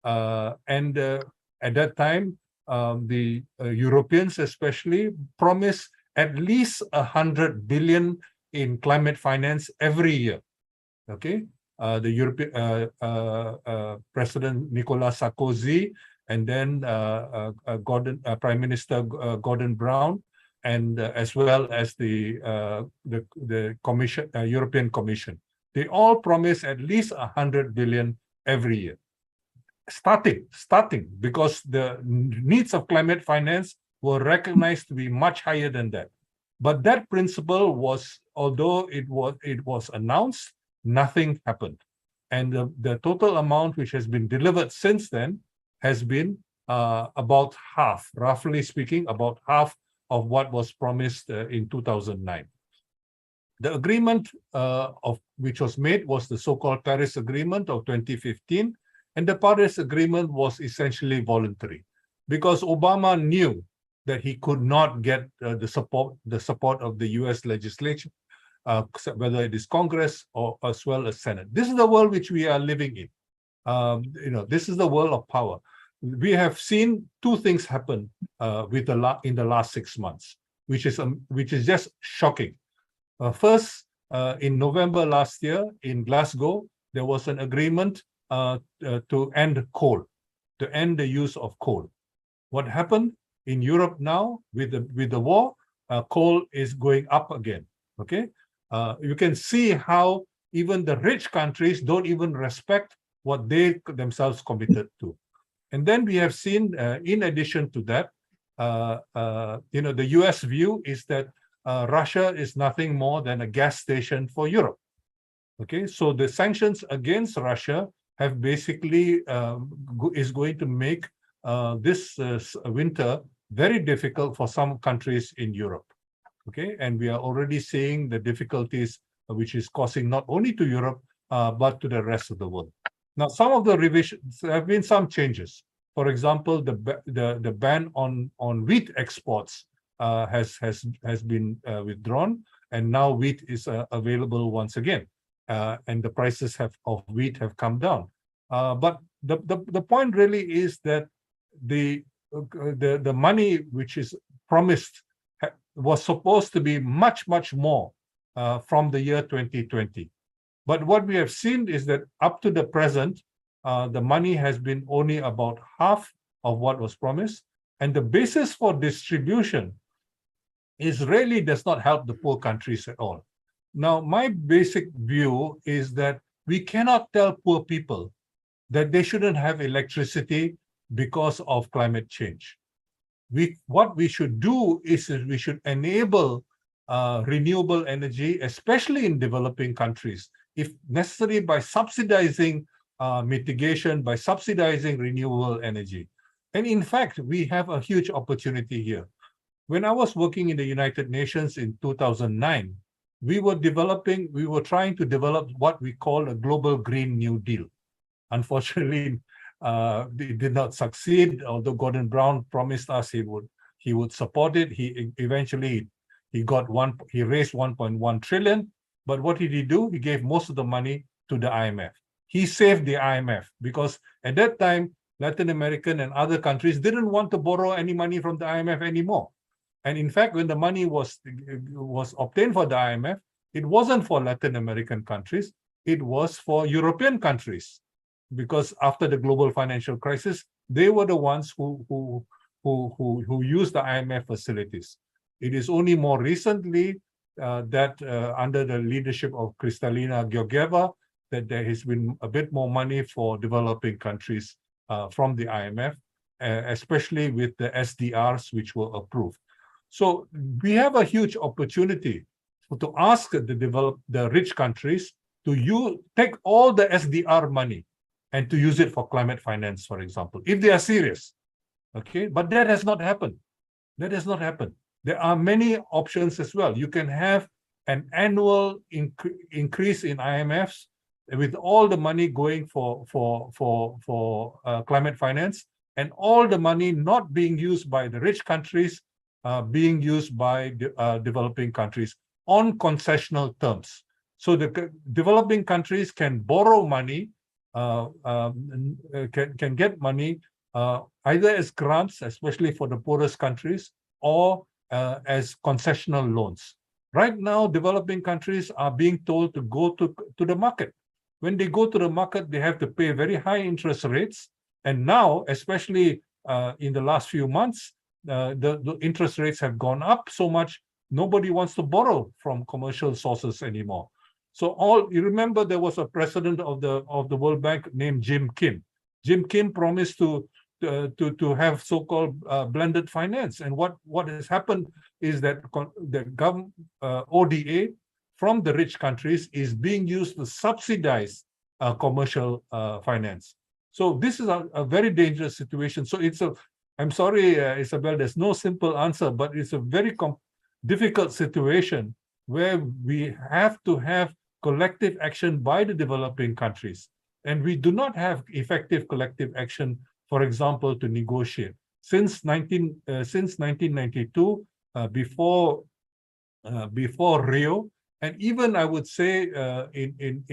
And at that time, the Europeans especially promised at least 100 billion in climate finance every year. Okay, the European President Nicolas Sarkozy, and then Prime Minister Gordon Brown, and as well as the Commission, European Commission. They all promise at least 100 billion every year. Starting, because the needs of climate finance were recognized to be much higher than that. But that principle was, although it was announced, nothing happened. And the total amount which has been delivered since then has been about half, roughly speaking, about half of what was promised in 2009. The agreement which was made was the so-called Paris Agreement of 2015, and the Paris Agreement was essentially voluntary because Obama knew that he could not get the support of the US legislature, whether it is Congress or as well as Senate. This is the world which we are living in. This is the world of power. We have seen two things happen in the last 6 months, which is just shocking. First, in November last year in Glasgow, there was an agreement to end coal, to end the use of coal. What happened in Europe now with the war? Coal is going up again. Okay, you can see how even the rich countries don't even respect what they themselves committed to. And then we have seen, in addition to that, the US view is that Russia is nothing more than a gas station for Europe. Okay, so the sanctions against Russia have basically is going to make this winter very difficult for some countries in Europe. Okay, and we are already seeing the difficulties which is causing not only to Europe but to the rest of the world. Now, some of the revisions, there have been some changes. For example, the ban on wheat exports has been withdrawn, and now wheat is available once again, and the prices of wheat have come down. But the point really is that the money which is promised was supposed to be much more from the year 2020. But what we have seen is that up to the present, the money has been only about half of what was promised, and the basis for distribution really does not help the poor countries at all. Now, my basic view is that we cannot tell poor people that they shouldn't have electricity because of climate change. What we should do is we should enable renewable energy, especially in developing countries, if necessary, by subsidizing mitigation, by subsidizing renewable energy. And in fact, we have a huge opportunity here. When I was working in the United Nations in 2009, we were trying to develop what we call a global Green New Deal. Unfortunately, it did not succeed, although Gordon Brown promised us he would support it. He eventually raised 1.1 trillion. But what did he do? He gave most of the money to the IMF. He saved the IMF because at that time, Latin American and other countries didn't want to borrow any money from the IMF anymore. And in fact, when the money was obtained for the IMF, it wasn't for Latin American countries, it was for European countries. Because after the global financial crisis, they were the ones who used the IMF facilities. It is only more recently that under the leadership of Kristalina Georgieva, that there has been a bit more money for developing countries from the IMF, especially with the SDRs which were approved. So we have a huge opportunity to ask the rich countries to take all the SDR money and to use it for climate finance, for example, if they are serious. Okay, but that has not happened. That has not happened. There are many options as well. You can have an annual increase in IMFs with all the money going for climate finance, and all the money not being used by the rich countries, being used by developing countries on concessional terms. So the developing countries can borrow money can get money either as grants, especially for the poorest countries, or as concessional loans. Right now, developing countries are being told to go to the market. When they go to the market, they have to pay very high interest rates. And now, especially in the last few months, the interest rates have gone up so much, nobody wants to borrow from commercial sources anymore. So you remember there was a president of the World Bank named Jim Kim. Jim Kim promised to have so-called blended finance. And what has happened is that the ODA from the rich countries is being used to subsidize commercial finance. So this is a very dangerous situation. So I'm sorry, Isabel, there's no simple answer, but it's a very difficult situation where we have to have collective action by the developing countries. And we do not have effective collective action, for example, to negotiate. Since 1992, before Rio, and even I would say in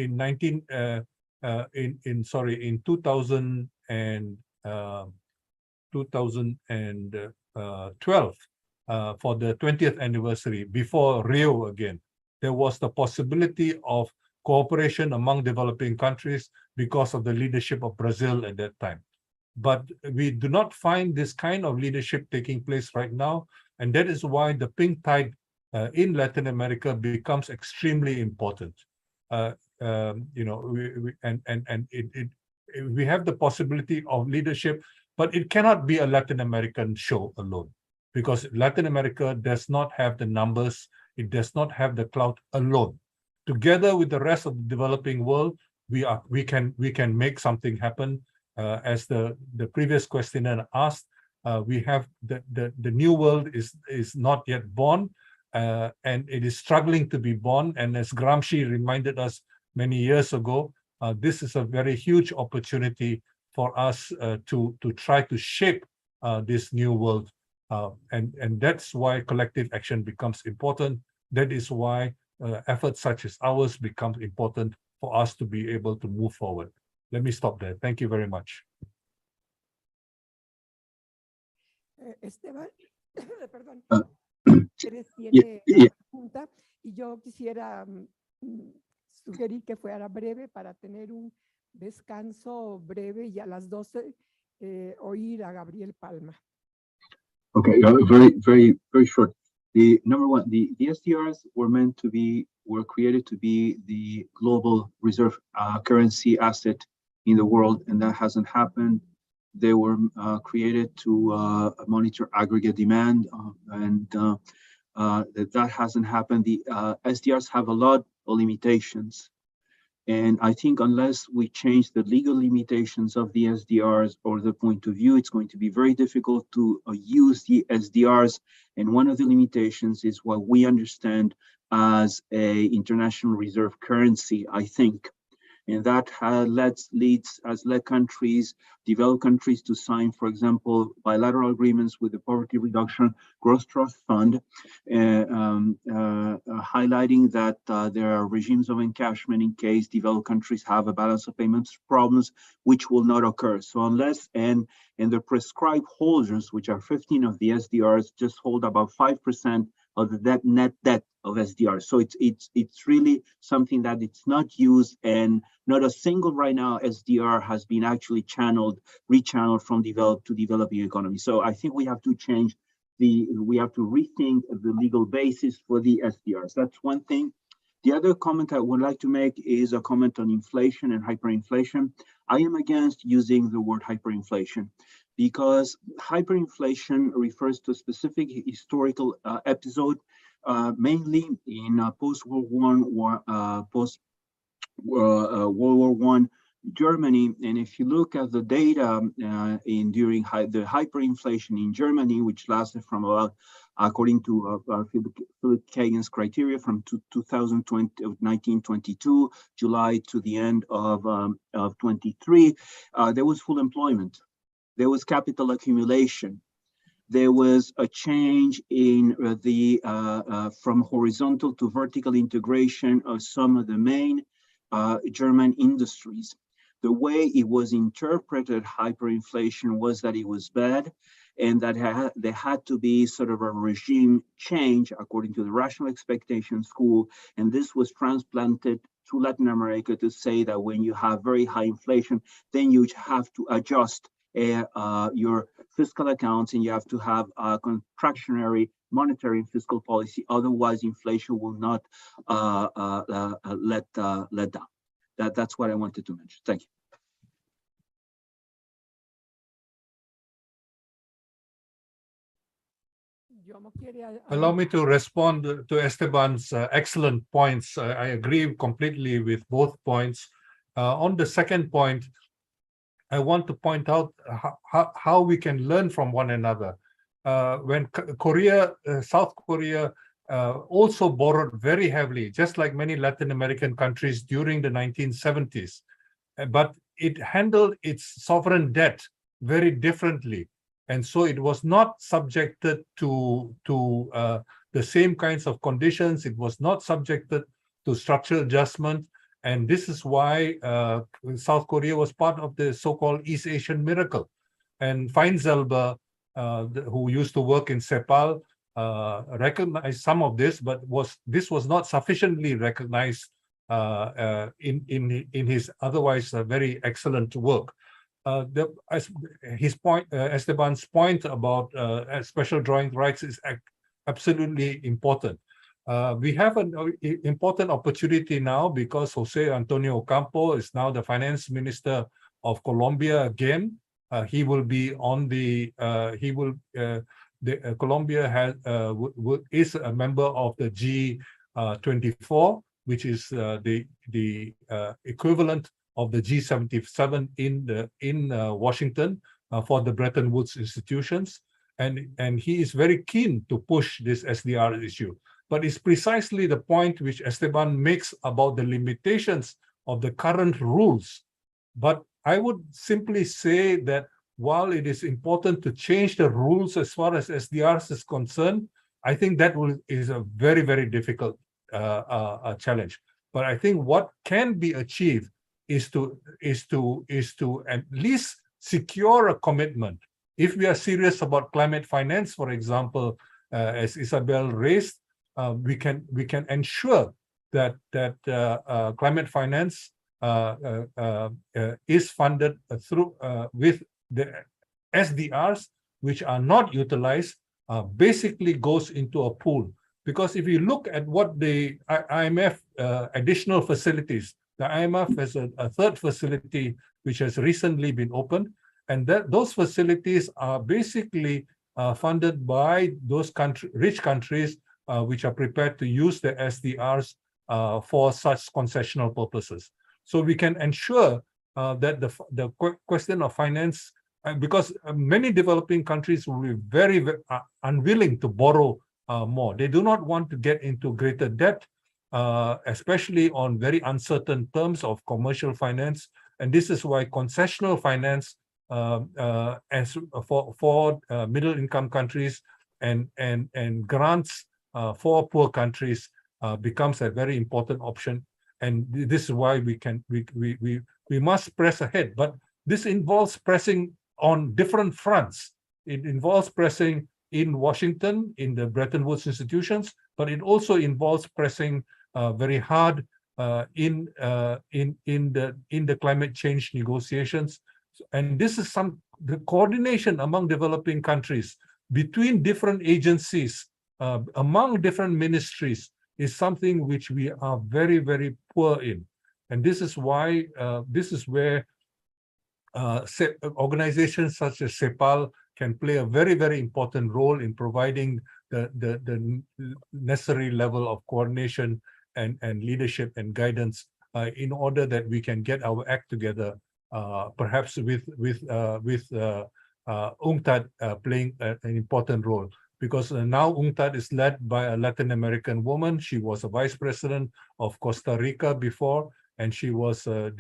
2012, for the 20th anniversary, before Rio again, there was the possibility of cooperation among developing countries because of the leadership of Brazil at that time. But we do not find this kind of leadership taking place right now, and that is why the pink tide in Latin America becomes extremely important. You know, we have the possibility of leadership, but it cannot be a Latin American show alone, because Latin America does not have the numbers, it does not have the clout alone. Together with the rest of the developing world, we can make something happen. As the previous questioner asked, we have the new world is not yet born, and it is struggling to be born. And as Gramsci reminded us many years ago, this is a very huge opportunity for us to try to shape this new world. And that's why collective action becomes important. That is why efforts such as ours become important for us to be able to move forward. Let me stop there. Thank you very much. Esteban, perdón. Tiene una pregunta y yo quisiera sugerir que fuera breve para tener un descanso breve y a las 12 oír a Gabriel Palma. Okay, very short. Number one, the SDRs were created to be the global reserve currency asset in the world, and that hasn't happened. They were created to monitor aggregate demand, and that hasn't happened. The SDRs have a lot of limitations. And I think unless we change the legal limitations of the SDRs or the point of view, it's going to be very difficult to use the SDRs. And one of the limitations is what we understand as a international reserve currency, I think. And that has led countries, developed countries, to sign, for example, bilateral agreements with the Poverty Reduction Growth Trust Fund, highlighting that there are regimes of encashment in case developed countries have a balance of payments problems, which will not occur. So unless, and the prescribed holders, which are 15 of the SDRs, just hold about 5% of the net debt of SDR. So it's really something that it's not used, and not a single right now SDR has been actually rechanneled from developed to developing economy. So I think we have to change we have to rethink the legal basis for the SDRs. That's one thing. The other comment I would like to make is a comment on inflation and hyperinflation. I am against using the word hyperinflation, because hyperinflation refers to a specific historical episode, mainly in post-World War I Germany. And if you look at the data during the hyperinflation in Germany, which lasted from about, according to Philip Kagan's criteria, from 1922 July to the end of 23, there was full employment. There was capital accumulation. There was a change in from horizontal to vertical integration of some of the main German industries. The way it was interpreted, hyperinflation, was that it was bad, and that there had to be sort of a regime change according to the rational expectation school. And this was transplanted to Latin America to say that when you have very high inflation, then you have to adjust your fiscal accounts, and you have to have a contractionary monetary and fiscal policy. Otherwise, inflation will not let down. That's what I wanted to mention. Thank you. Allow me to respond to Esteban's excellent points. I agree completely with both points. On the second point, I want to point out how we can learn from one another. When South Korea also borrowed very heavily, just like many Latin American countries during the 1970s, but it handled its sovereign debt very differently. And so it was not subjected to the same kinds of conditions. It was not subjected to structural adjustment. And this is why South Korea was part of the so-called East Asian miracle. And Feinselber, who used to work in CEPAL, recognized some of this, but this was not sufficiently recognized in his otherwise very excellent work. Esteban's point about special drawing rights is absolutely important. We have an important opportunity now because Jose Antonio Ocampo is now the finance minister of Colombia again. He will be on the Colombia is a member of the G24, which is the equivalent of the G77 in Washington for the Bretton Woods institutions, and he is very keen to push this SDR issue. But it's precisely the point which Esteban makes about the limitations of the current rules. But I would simply say that while it is important to change the rules as far as SDRs is concerned, I think that is a very, very difficult challenge. But I think what can be achieved is to at least secure a commitment. If we are serious about climate finance, for example, as Isabel raised, we can ensure that climate finance is funded through with the SDRs, which are not utilized, basically goes into a pool. Because if you look at what the IMF additional facilities, the IMF has a third facility which has recently been opened, and those facilities are basically funded by those rich countries which are prepared to use the SDRs for such concessional purposes. So we can ensure that the question of finance, because many developing countries will be very unwilling to borrow more. They do not want to get into greater debt, especially on very uncertain terms of commercial finance. And this is why concessional finance as for middle-income countries and grants for poor countries becomes a very important option. And this is why we must press ahead. But this involves pressing on different fronts. It involves pressing in Washington, in the Bretton Woods institutions, but it also involves pressing very hard in the climate change negotiations. And this is the coordination among developing countries between different agencies, among different ministries, is something which we are very, very poor in. And this is why, this is where organizations such as CEPAL can play a very, very important role in providing the necessary level of coordination and leadership and guidance in order that we can get our act together, perhaps with UNCTAD playing an important role. Because now UNCTAD is led by a Latin American woman. She was a vice president of Costa Rica before, and she was a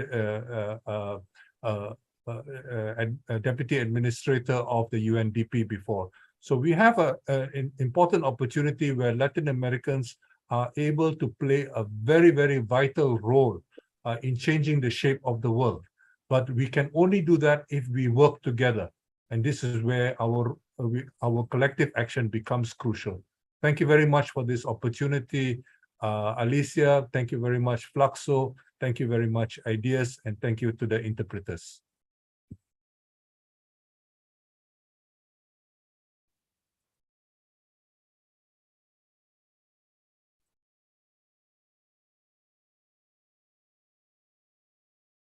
deputy administrator of the UNDP before. So we have an important opportunity where Latin Americans are able to play a very, very vital role in changing the shape of the world. but we can only do that if we work together. And this is where our collective action becomes crucial. Thank you very much for this opportunity. Alicia, thank you very much, FLACSO. Thank you very much, IDEAS, and thank you to the interpreters.